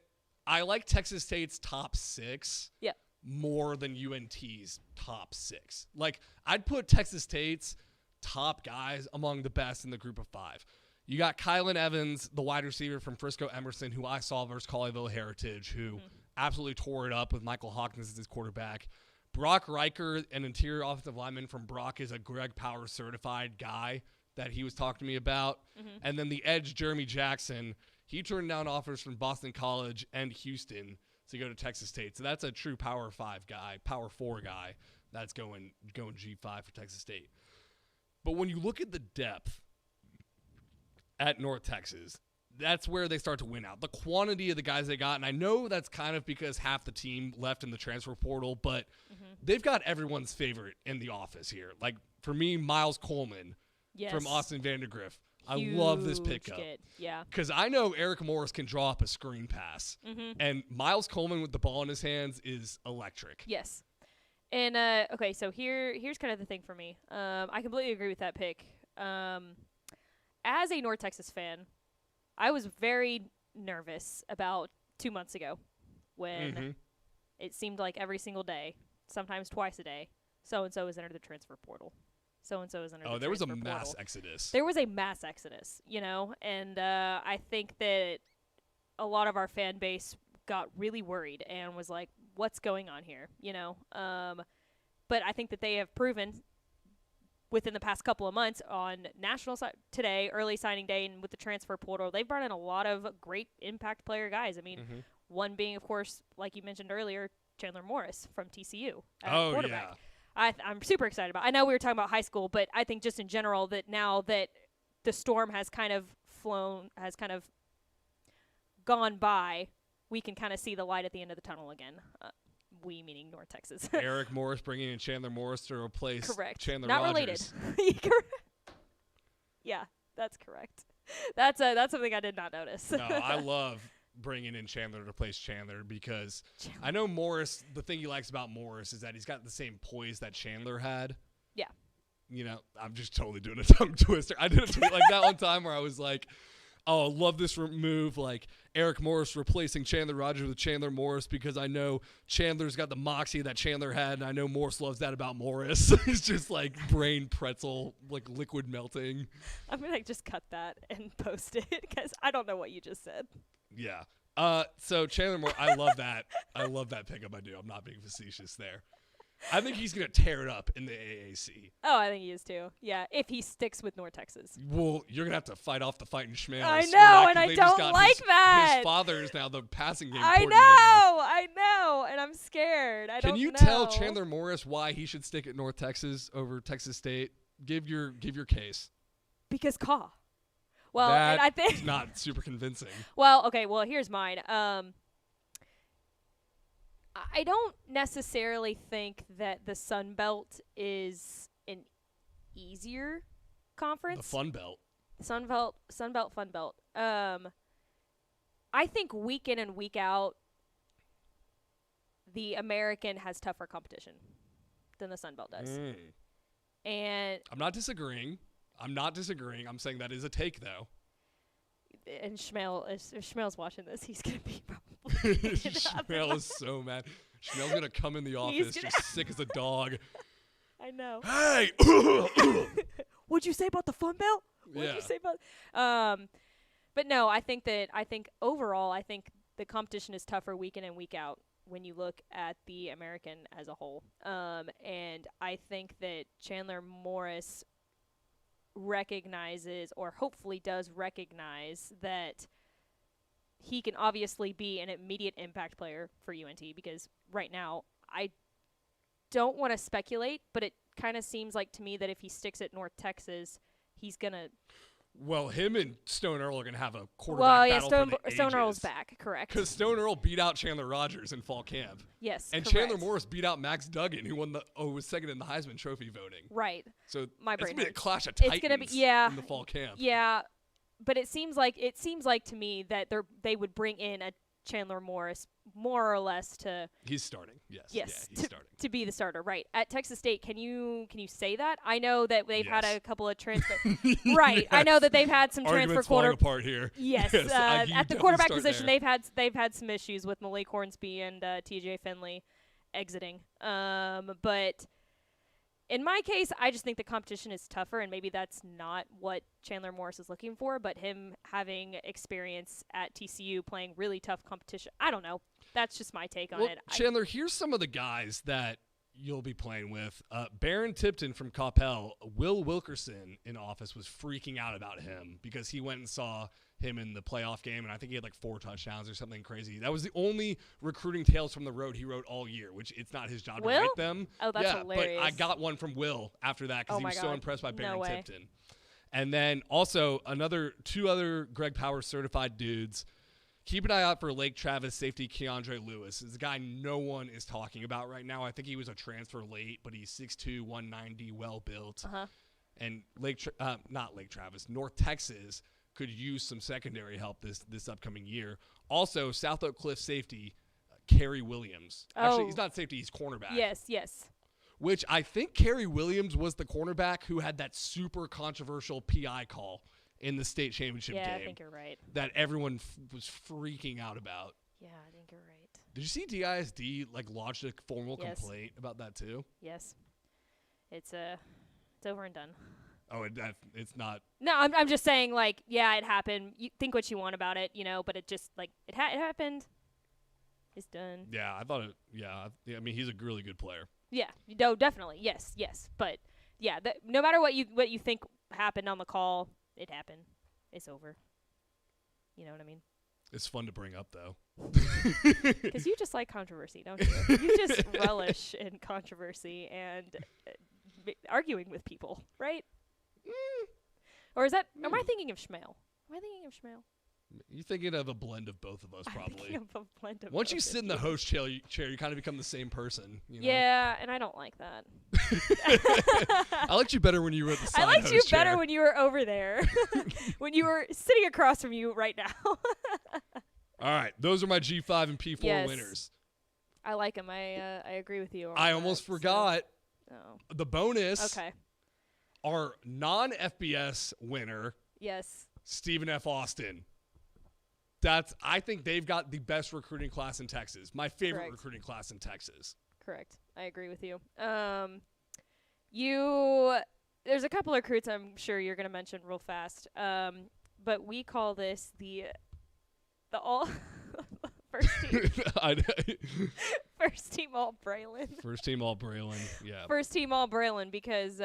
I like Texas State's top 6 more than UNT's top 6. Like, I'd put Texas State's top guys among the best in the group of 5. You got Kylan Evans, the wide receiver from Frisco Emerson, who I saw versus Colleyville Heritage, who absolutely tore it up with Michael Hawkins as his quarterback. Brock Riker, an interior offensive lineman from Brock, is a Greg Powers certified guy that he was talking to me about. And then the edge, Jeremy Jackson, he turned down offers from Boston College and Houston to go to Texas State. So that's a true Power 5 guy, Power 4 guy that's going G5 for Texas State. But when you look at the depth at North Texas, that's where they start to win out. The quantity of the guys they got, and I know that's kind of because half the team left in the transfer portal, but they've got everyone's favorite in the office here. Like, for me, Miles Coleman from Austin Vandergriff. I love this pickup. Yeah. Because I know Eric Morris can draw up a screen pass, and Miles Coleman with the ball in his hands is electric. Yes. And, okay, so here's kind of the thing for me. I completely agree with that pick. As a North Texas fan, I was very nervous about 2 months ago when it seemed like every single day, sometimes twice a day, so-and-so has entered the transfer portal. So-and-so has entered the transfer portal. There was a mass exodus. There was a mass exodus, you know, and I think that a lot of our fan base got really worried and was like, what's going on here, you know? But I think that they have proven within the past couple of months on national today, early signing day, and with the transfer portal, they've brought in a lot of great impact player guys. I mean, one being, of course, like you mentioned earlier, Chandler Morris from TCU at quarterback. I'm super excited about. I know we were talking about high school, but I think just in general that now that the storm has kind of gone by, we can kind of see the light at the end of the tunnel again. We meaning North Texas. Eric Morris bringing in Chandler Morris to replace Chandler Not Rogers. related. Yeah, that's correct. That's something I did not notice. No, I love bringing in Chandler to replace Chandler because I know Morris, the thing he likes about Morris is that he's got the same poise that Chandler had. Yeah. You know, I'm just totally doing a tongue twister. I did a tweet like that one time where I was like, oh, I love this move, like Eric Morris replacing Chandler Rogers with Chandler Morris because I know Chandler's got the moxie that Chandler had, and I know Morris loves that about Morris. He's just like brain pretzel, like liquid melting. I'm going to just cut that and post it because I don't know what you just said. Yeah. So Chandler Morris, I love that. I love that pickup. I do. I'm not being facetious there. I think he's going to tear it up in the AAC. Oh, I think he is too. Yeah, if he sticks with North Texas. Well, you're going to have to fight off the fighting Schmales. I know, and I don't like that. His father is now the passing game I coordinator. I know, and I'm scared. Can you tell Chandler Morris why he should stick at North Texas over Texas State? Give your case. Because Caw. Well, that and I think is not super convincing. Well, okay. Well, here's mine. I don't necessarily think that the Sun Belt is an easier conference. The Fun Belt. Sun Belt, Fun Belt. I think week in and week out, the American has tougher competition than the Sun Belt does. And I'm not disagreeing. I'm saying that is a take, though. And Schmel's watching this, he's going to be probably Schmel is so mad. Schmel's going to come in the office just sick as a dog. I know. Hey! What'd you say about the Fun Belt? What'd you say about But no, I think overall, I think the competition is tougher week in and week out when you look at the American as a whole. And I think that Chandler Morris recognizes, or hopefully does recognize, that he can obviously be an immediate impact player for UNT, because right now I don't want to speculate, but it kind of seems like to me that if he sticks at North Texas, he's going to... Well, him and Stone Earl are going to have a quarterback battle for the Stone ages. Earl's back, correct. Because Stone Earl beat out Chandler Rogers in fall camp. Yes, and correct. Chandler Morris beat out Max Duggan, who was second in the Heisman Trophy voting. Right. So it's going to be a clash of it's titans gonna be, in the fall camp. Yeah, but it seems like to me that they would bring in a Chandler Morris more or less to... He's starting, yes. Yes, yeah, he's starting. To be the starter, right. At Texas State, can you say that? I know that they've had a couple of transfer... Right, I know that they've had some transfer falling apart here. Yes, at the quarterback position, they've had some issues with Malik Hornsby and TJ Finley exiting. But in my case, I just think the competition is tougher, and maybe that's not what Chandler Morris is looking for, but him having experience at TCU playing really tough competition, I don't know. That's just my take on it. Chandler, here's some of the guys that you'll be playing with. Baron Tipton from Coppell, Will Wilkerson in office was freaking out about him because he went and saw him in the playoff game, and I think he had like 4 touchdowns or something crazy. That was the only recruiting tales from the road he wrote all year, which it's not his job to write them. Oh, that's hilarious. But I got one from Will after that because he was so impressed by Baron No way. Tipton. And then also 2 other Greg Powers certified dudes. Keep an eye out for Lake Travis safety Keandre Lewis. This is a guy no one is talking about right now. I think he was a transfer late, but he's 6'2", 190, well built. And North Texas could use some secondary help this upcoming year. Also, South Oak Cliff safety Kerry Williams. Actually, he's not safety; he's cornerback. Yes. Which I think Kerry Williams was the cornerback who had that super controversial PI call in the state championship game. Yeah, I think you're right. That everyone was freaking out about. Yeah, I think you're right. Did you see DISD launched a formal complaint about that too? Yes. It's over and done. Oh, it's not. No, I'm just saying, it happened. You think what you want about it, but it just, it happened. It's done. Yeah, I thought it, I mean, he's a really good player. Yeah, no, definitely. Yes. But, yeah, no matter what you think happened on the call, it happened. It's over. You know what I mean? It's fun to bring up, though. Because you just like controversy, don't you? You just relish in controversy and arguing with people, right? Or is that... Am I thinking of Schmale? You're thinking of a blend of both of us, probably. I'm thinking of a blend of Once you both sit in the host chair, you kind of become the same person. You know? Yeah, and I don't like that. I liked you better when you were at the side I liked host you chair. better when you were over there. When you were sitting across from you right now. All right, those are my G5 and P4 winners. I like them. I agree with you. I almost forgot the bonus. Okay. Our non-FBS winner, yes, Stephen F. Austin. I think they've got the best recruiting class in Texas. My favorite recruiting class in Texas. Correct. I agree with you. There's a couple of recruits I'm sure you're going to mention real fast. But we call this the all first team. First team all Braylon. First team all Braylon. Yeah. First team all Braylon because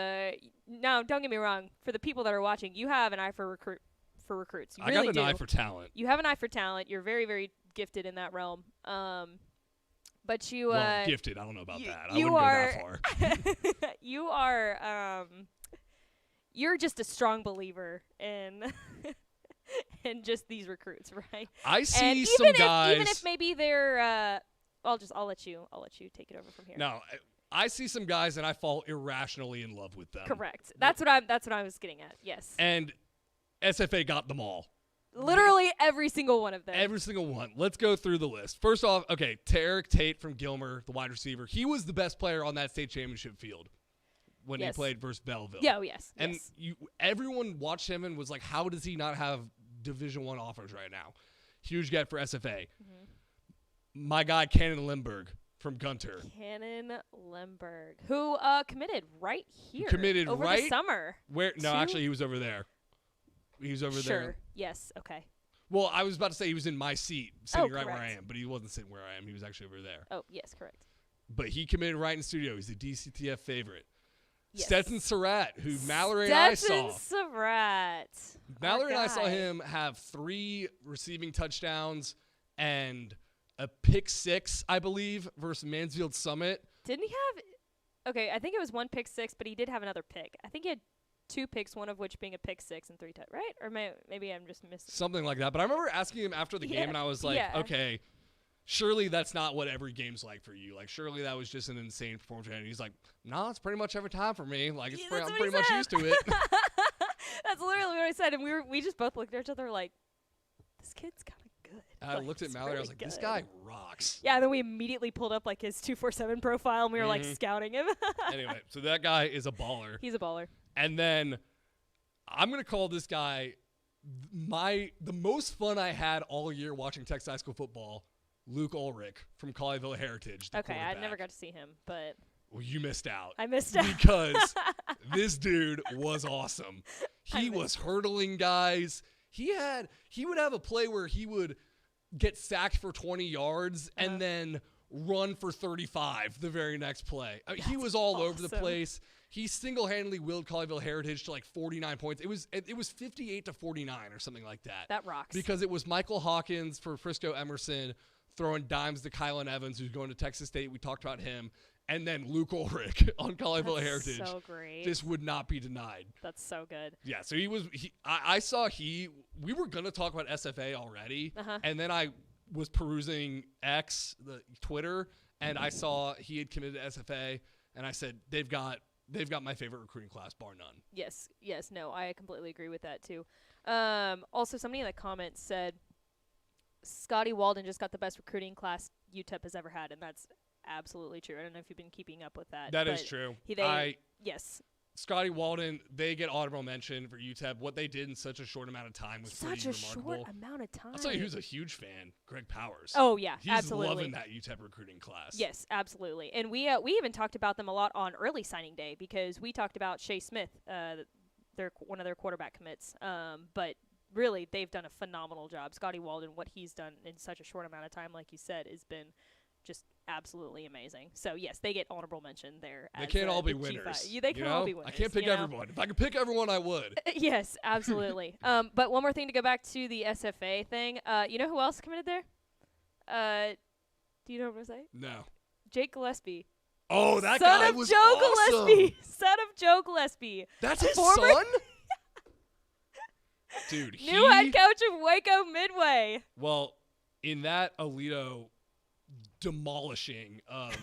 now don't get me wrong. For the people that are watching, you have an eye for recruits. You I really got do. an eye for talent. You have an eye for talent. You're very, very gifted in that realm. But you Well, gifted. I don't know about that. I you wouldn't are go that far. you are you're just a strong believer in in just these recruits, right? I see and some guys. Even if maybe they're I'll let you take it over from here. No, I see some guys and I fall irrationally in love with them. Correct. That's what I was getting at. Yes. And SFA got them all. Literally every single one of them. Every single one. Let's go through the list. First off, okay, Tarek Tate from Gilmer, the wide receiver. He was the best player on that state championship field when he played versus Belleville. Yeah, yes. And everyone watched him and was like, how does he not have Division I offers right now? Huge get for SFA. Mm-hmm. My guy, Cannon Limburg from Gunter. Cannon Limburg, who committed right here. Committed over right the summer. Where? No, actually, he was over there. He was over there. Sure. Yes. Okay. Well, I was about to say he was in my seat, sitting right correct. where I am, but he wasn't sitting where I am. He was actually over there. Oh, yes, correct. But he committed right in studio. He's the DCTF favorite. Yes. Stetson Surratt, who Mallory and I saw. Stetson Surratt. Mallory and I saw him have 3 receiving touchdowns and a pick 6, I believe, versus Mansfield Summit. Didn't he have? Okay, I think it was 1 pick 6, but he did have another pick. I think he had 2 picks, one of which being a pick 6 and 3 right? Or maybe I'm just missing something like that. But I remember asking him after the game, and I was like, okay, surely that's not what every game's like for you. Like, surely that was just an insane performance. And he's like, no, it's pretty much every time for me. Like, I'm pretty much used to it. That's literally what I said, and we just both looked at each other like, this kid's kind of good. I looked at Mallory, I was like, this guy rocks. Yeah, and then we immediately pulled up like his 247 profile, and we were like scouting him. Anyway, so that guy is a baller. He's a baller. And then I'm going to call this guy the most fun I had all year watching Texas high school football, Luke Ulrich from Colleyville Heritage. Okay, I never got to see him, but... Well, you missed out. I missed out. Because this dude was awesome. He was hurdling guys. He would have a play where he would get sacked for 20 yards and then run for 35 the very next play. I mean, he was all over the place. He single-handedly willed Colleyville Heritage to like 49 points. It was 58-49 or something like that. That rocks. Because it was Michael Hawkins for Frisco Emerson throwing dimes to Kylan Evans, who's going to Texas State. We talked about him. And then Luke Ulrich on Colleyville Heritage. So great. This would not be denied. That's so good. Yeah, so we were going to talk about SFA already, and then I was perusing X, the Twitter, and I saw he had committed to SFA, and I said, they've got my favorite recruiting class, bar none. Yes, no, I completely agree with that too. Also, somebody in the comments said, Scotty Walden just got the best recruiting class UTEP has ever had, and that's absolutely true. I don't know if you've been keeping up with that. That is true. Yes. Scotty Walden, they get honorable mention for UTEP. What they did in such a short amount of time was pretty remarkable. Short amount of time. I'll tell you who's a huge fan, Greg Powers. Oh, yeah, He's absolutely. loving that UTEP recruiting class. Yes, absolutely. And we even talked about them a lot on early signing day because we talked about Shea Smith, one of their quarterback commits. But really, they've done a phenomenal job. Scotty Walden, what he's done in such a short amount of time, like you said, has been just absolutely amazing. So yes, they get honorable mention there. They can't all be winners. They can't all be winners. I can't pick everyone. If I could pick everyone, I would. Yes, absolutely. But one more thing to go back to the SFA thing. You know who else committed there? Do you know what I'm saying? No. Jake Gillespie. Oh, that guy was Son of Joe awesome. Gillespie. Son of Joe Gillespie. That's his son? Dude, new head coach of Waco Midway. Well, in that Alito demolishing of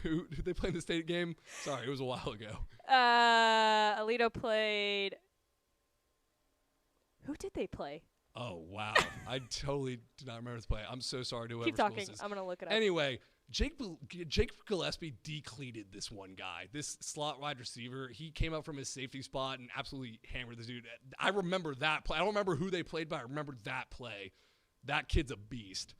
who did they play in the state game? Sorry, it was a while ago. Alito played. Who did they play? Oh wow, I totally did not remember this play. I'm so sorry to whoever. Keep talking. I'm gonna look it up. Anyway, Jake Gillespie decleated this one guy, this slot wide receiver. He came up from his safety spot and absolutely hammered this dude. I remember that play. I don't remember who they played, but I remember that play. That kid's a beast.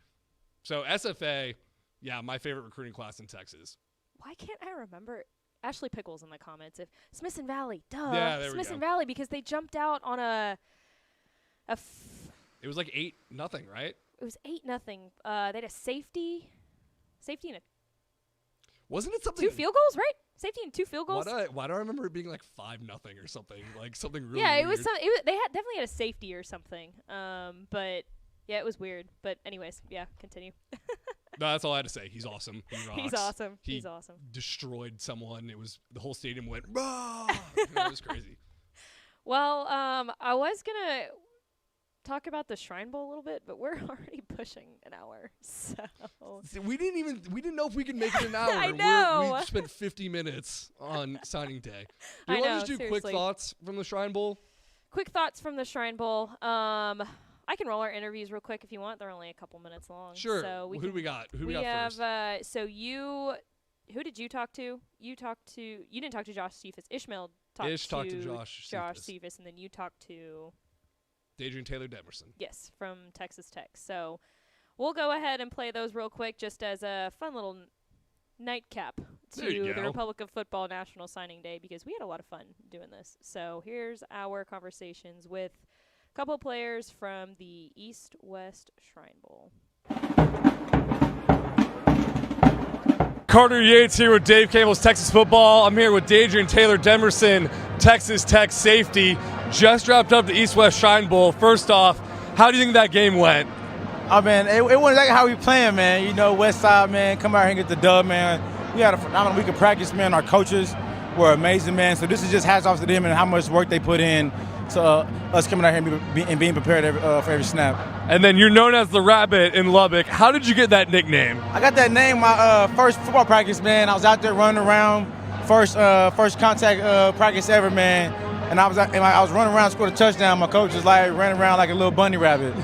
So SFA, yeah, my favorite recruiting class in Texas. Why can't I remember? Ashley Pickles in the comments. If Smith and Valley, duh. Yeah, there Smith we go. and Valley because they jumped out on It was like 8-0, right? It was 8-0. They had a safety and Wasn't it something? 2 field goals, right? Safety and 2 field goals. Why do I remember it being like 5-0 or something? Like something really Yeah, it weird. was they definitely had a safety or something. But yeah, it was weird. But anyways, yeah, continue. No, that's all I had to say. He's awesome. He rocks. He's awesome. He He's awesome. destroyed someone. The whole stadium went, rah! It was crazy. Well, I was gonna talk about the Shrine Bowl a little bit, but we're already pushing an hour. So See, we didn't know if we could make it an hour. I know. We spent 50 minutes on signing day. I Do you want to know, just do seriously. quick thoughts from the Shrine Bowl? Quick thoughts from the Shrine Bowl. I can roll our interviews real quick if you want. They're only a couple minutes long. Sure. So Who do we got? Who we got have, first? Who did you talk to? You didn't talk to Josh Cephas. Ishmael talked to Josh Cephas, and then you talked to Adrian Taylor Demerson. Yes, from Texas Tech. So we'll go ahead and play those real quick just as a fun little nightcap There you to the go. Republic of Football National Signing Day because we had a lot of fun doing this. So here's our conversations with a couple players from the East-West Shrine Bowl. Carter Yates here with Dave Campbell's Texas Football. I'm here with Adrian Taylor Demerson, Texas Tech safety. Just wrapped up the East-West Shrine Bowl. First off, how do you think that game went? Oh, man, it wasn't exactly how we playing, man. You know, West Side, man, come out here and get the dub, man. We had a phenomenal week of practice, man. Our coaches were amazing, man. So this is just hats off to them and how much work they put in to us coming out here and being prepared for every snap. And then you're known as the Rabbit in Lubbock. How did you get that nickname? I got that name my first football practice, man. I was out there running around, first contact practice ever, man. And I was running around, scored a touchdown. My coach was like ran around like a little bunny rabbit.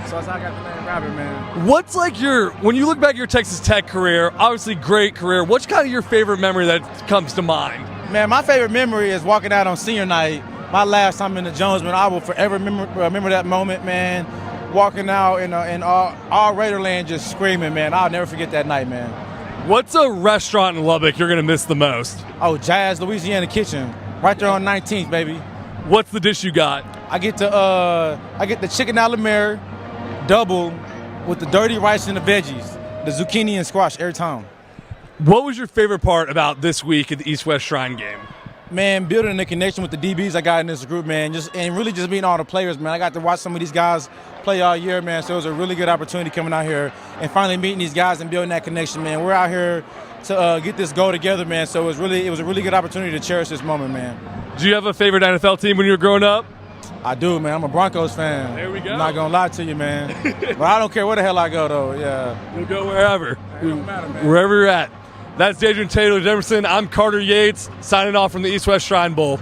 So that's how I got the name Rabbit, man. What's like when you look back at your Texas Tech career, obviously great career, what's kind of your favorite memory that comes to mind? Man, my favorite memory is walking out on senior night. My last time in the Jonesman, I will forever remember that moment, man. Walking out in all Raiderland just screaming, man. I'll never forget that night, man. What's a restaurant in Lubbock you're going to miss the most? Oh, Jazz Louisiana Kitchen. Right there on 19th, baby. What's the dish you got? I get the chicken a la mer double with the dirty rice and the veggies, the zucchini and squash every time. What was your favorite part about this week at the East-West Shrine game? Man, building a connection with the DBs I got in this group, man, and really just meeting all the players, man. I got to watch some of these guys play all year, man, so it was a really good opportunity coming out here and finally meeting these guys and building that connection, man. We're out here to get this goal together, man, so it was a really good opportunity to cherish this moment, man. Do you have a favorite NFL team when you were growing up? I do, man. I'm a Broncos fan. There we go. I'm not going to lie to you, man. But I don't care where the hell I go, though, yeah. You'll go wherever. It don't matter, man. Wherever you're at. That's Adrian Taylor Demerson. I'm Carter Yates, signing off from the East-West Shrine Bowl.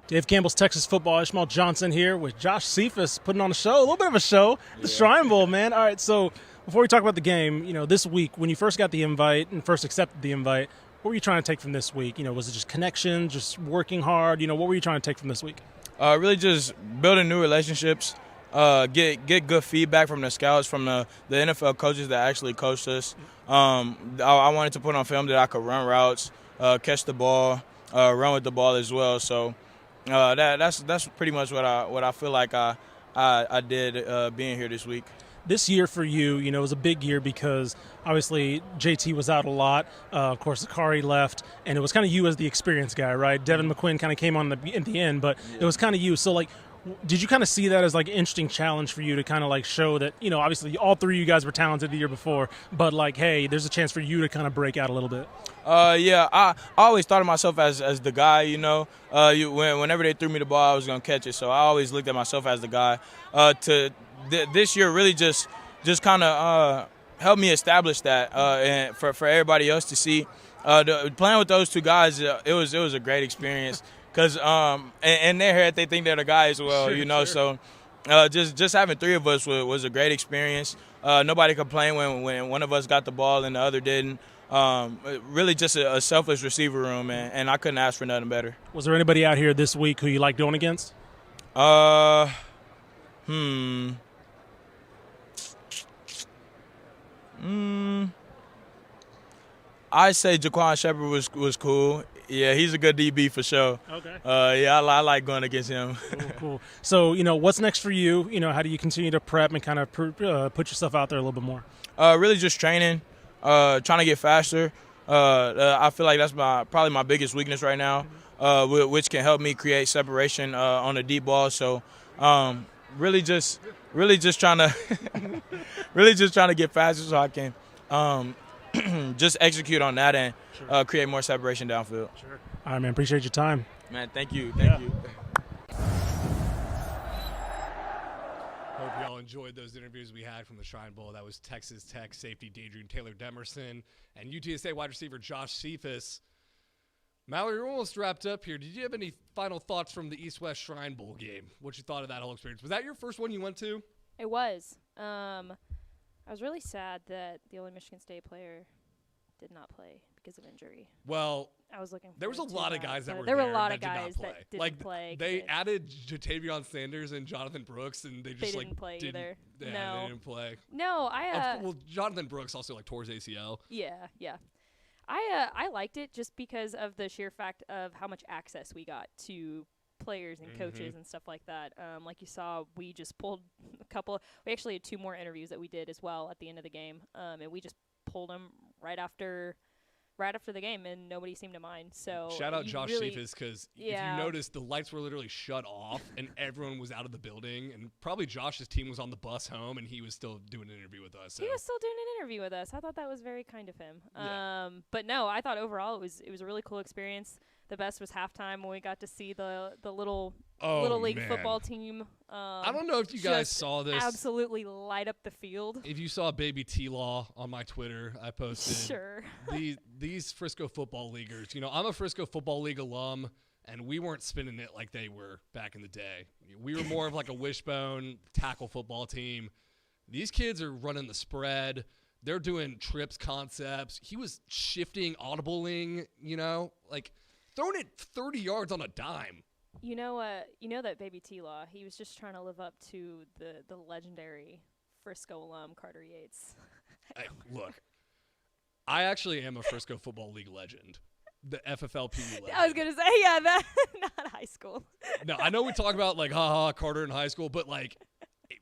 Dave Campbell's Texas Football. Ishmael Johnson here with Josh Cephas putting on a show, a little bit of a show, the Shrine Bowl, man. All right, so before we talk about the game, this week when you first got the invite and first accepted the invite, what were you trying to take from this week? Was it just connections, just working hard? What were you trying to take from this week? Really just building new relationships, get good feedback from the scouts, from the NFL coaches that actually coached us. I wanted to put on film that I could run routes, catch the ball, run with the ball as well. So that's pretty much what I feel like I did being here this week. This year for you, was a big year because obviously JT was out a lot. Of course, Zakari left, and it was kind of you as the experienced guy, right? Devin McQuinn kind of came on at the end, but it was kind of you. So, did you kind of see that as an interesting challenge for you to kind of show that, obviously all three of you guys were talented the year before, but hey, there's a chance for you to kind of break out a little bit? Yeah, I always thought of myself as the guy, whenever they threw me the ball, I was going to catch it. So I always looked at myself as the guy. This year really just kind of helped me establish that and for everybody else to see. Playing with those two guys, it was a great experience because in their head they think they're the guy as well, Sure. So just having three of us was a great experience. Nobody complained when one of us got the ball and the other didn't. Really just a selfless receiver room, and I couldn't ask for nothing better. Was there anybody out here this week who you liked going against? I say Jaquan Shepard was cool. Yeah, he's a good DB for sure. Okay. Yeah, I like going against him. Cool. So, what's next for you? How do you continue to prep and kind of put yourself out there a little bit more? Really just training, trying to get faster. I feel like that's probably my biggest weakness right now, which can help me create separation on the deep ball. So, really just trying to get faster so I can just execute on that and create more separation downfield. Sure. All right, man. Appreciate your time. Man, thank you. Thank you. Hope y'all enjoyed those interviews we had from the Shrine Bowl. That was Texas Tech safety Dadrian Taylor Demerson and UTSA wide receiver Josh Cephas. Mallory, we're almost wrapped up here. Did you have any final thoughts from the East-West Shrine Bowl game? What you thought of that whole experience? Was that your first one you went to? It was. I was really sad that the only Michigan State player did not play because of injury. Well, I was looking. There was a lot of guys that were there there. Were a lot that of guys did not play. that didn't play. They added Jatavion Sanders and Jonathan Brooks, and they just didn't play either. Yeah, no, they didn't play. No, well, Jonathan Brooks also tore his ACL. Yeah. I liked it just because of the sheer fact of how much access we got to players and coaches and stuff like that. Like you saw, we just pulled a couple. We actually had 2 more interviews that we did as well at the end of the game, and we just pulled them right after the game, and nobody seemed to mind. So shout out Josh Cephas, because if you noticed, the lights were literally shut off, and everyone was out of the building, and probably Josh's team was on the bus home, and he was still doing an interview with us. So. He was still doing an interview with us. I thought that was very kind of him. Yeah. But no, I thought overall it was a really cool experience. The best was halftime when we got to see the little league football team. I don't know if you guys saw this. Absolutely light up the field. If you saw Baby T-Law on my Twitter, I posted. Sure. These Frisco football leaguers. I'm a Frisco Football League alum, and we weren't spinning it like they were back in the day. We were more of like a wishbone tackle football team. These kids are running the spread. They're doing trips concepts. He was shifting, audibling, like throwing it 30 yards on a dime. You know that Baby T-Law, he was just trying to live up to the legendary Frisco alum Carter Yates. Look, I actually am a Frisco Football League legend. The FFLP legend. I was going to say, that not high school. No, I know we talk about like, haha, Carter in high school, but like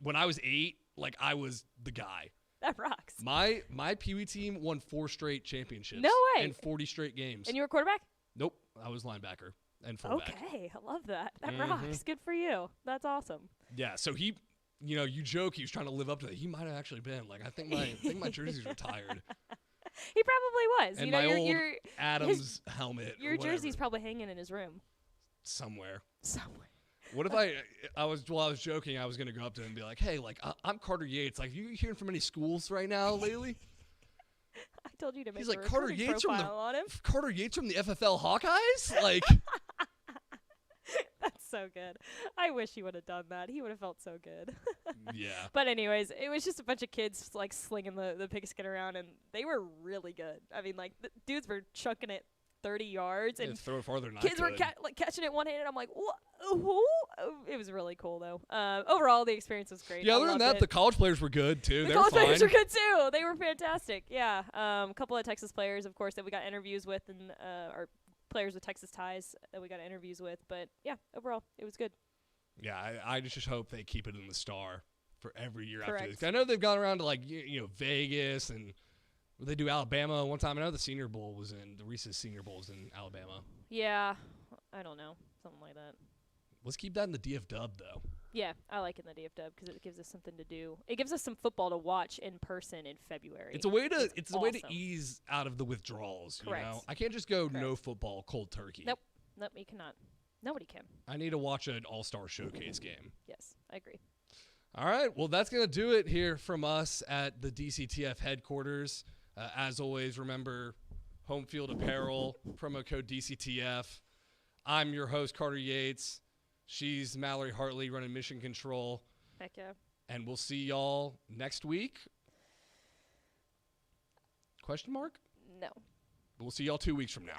when I was 8, like I was the guy. That rocks. My Pee Wee team won 4 straight championships. No way. And 40 straight games. And you were quarterback? Nope. I was linebacker and fullback. Okay. I love that. That rocks. Good for you. That's awesome. Yeah. So he, you joke he was trying to live up to that. He might have actually been. Like, I think my jersey's retired. He probably was. And my old Adams helmet. Your jersey's probably hanging in his room. Somewhere. Somewhere. What if I was joking, I was going to go up to him and be like, hey, like, I'm Carter Yates. Like, you hearing from any schools right now lately? I told you to make He's a like, Carter Yates from the FFL Hawkeyes? Like. That's so good. I wish he would have done that. He would have felt so good. Yeah. But anyways, it was just a bunch of kids, like, slinging the pigskin around, and they were really good. I mean, like, the dudes were chucking it 30 yards, and throw it farther than kids were catching it one-handed. I'm like, what? It was really cool, though. Overall, the experience was great. Yeah, other than that, the college players were good, too. The college players were good, too. They were fantastic. Yeah. A couple of Texas players, of course, that we got interviews with, and our players with Texas ties that we got interviews with. But, yeah, overall, it was good. Yeah, I just hope they keep it in the Star for every year Correct. after this. I know they've gone around to, like, Vegas and – they do Alabama one time. I know the Senior Bowl was in – the Reese's Senior Bowl was in Alabama. Yeah. I don't know. Something like that. Let's keep that in the DF Dub, though. Yeah, I like it in the DF Dub because it gives us something to do. It gives us some football to watch in person in February. It's a way to ease out of the withdrawals. Correct. You know? I can't just go no football cold turkey. Nope, you cannot. Nobody can. I need to watch an All-Star Showcase game. Yes, I agree. All right, well, that's going to do it here from us at the DCTF headquarters. As always, remember, Home Field Apparel, promo code DCTF. I'm your host, Carter Yates. She's Mallory Hartley running Mission Control. Heck yeah. And we'll see y'all next week. Question mark? No. We'll see y'all 2 weeks from now.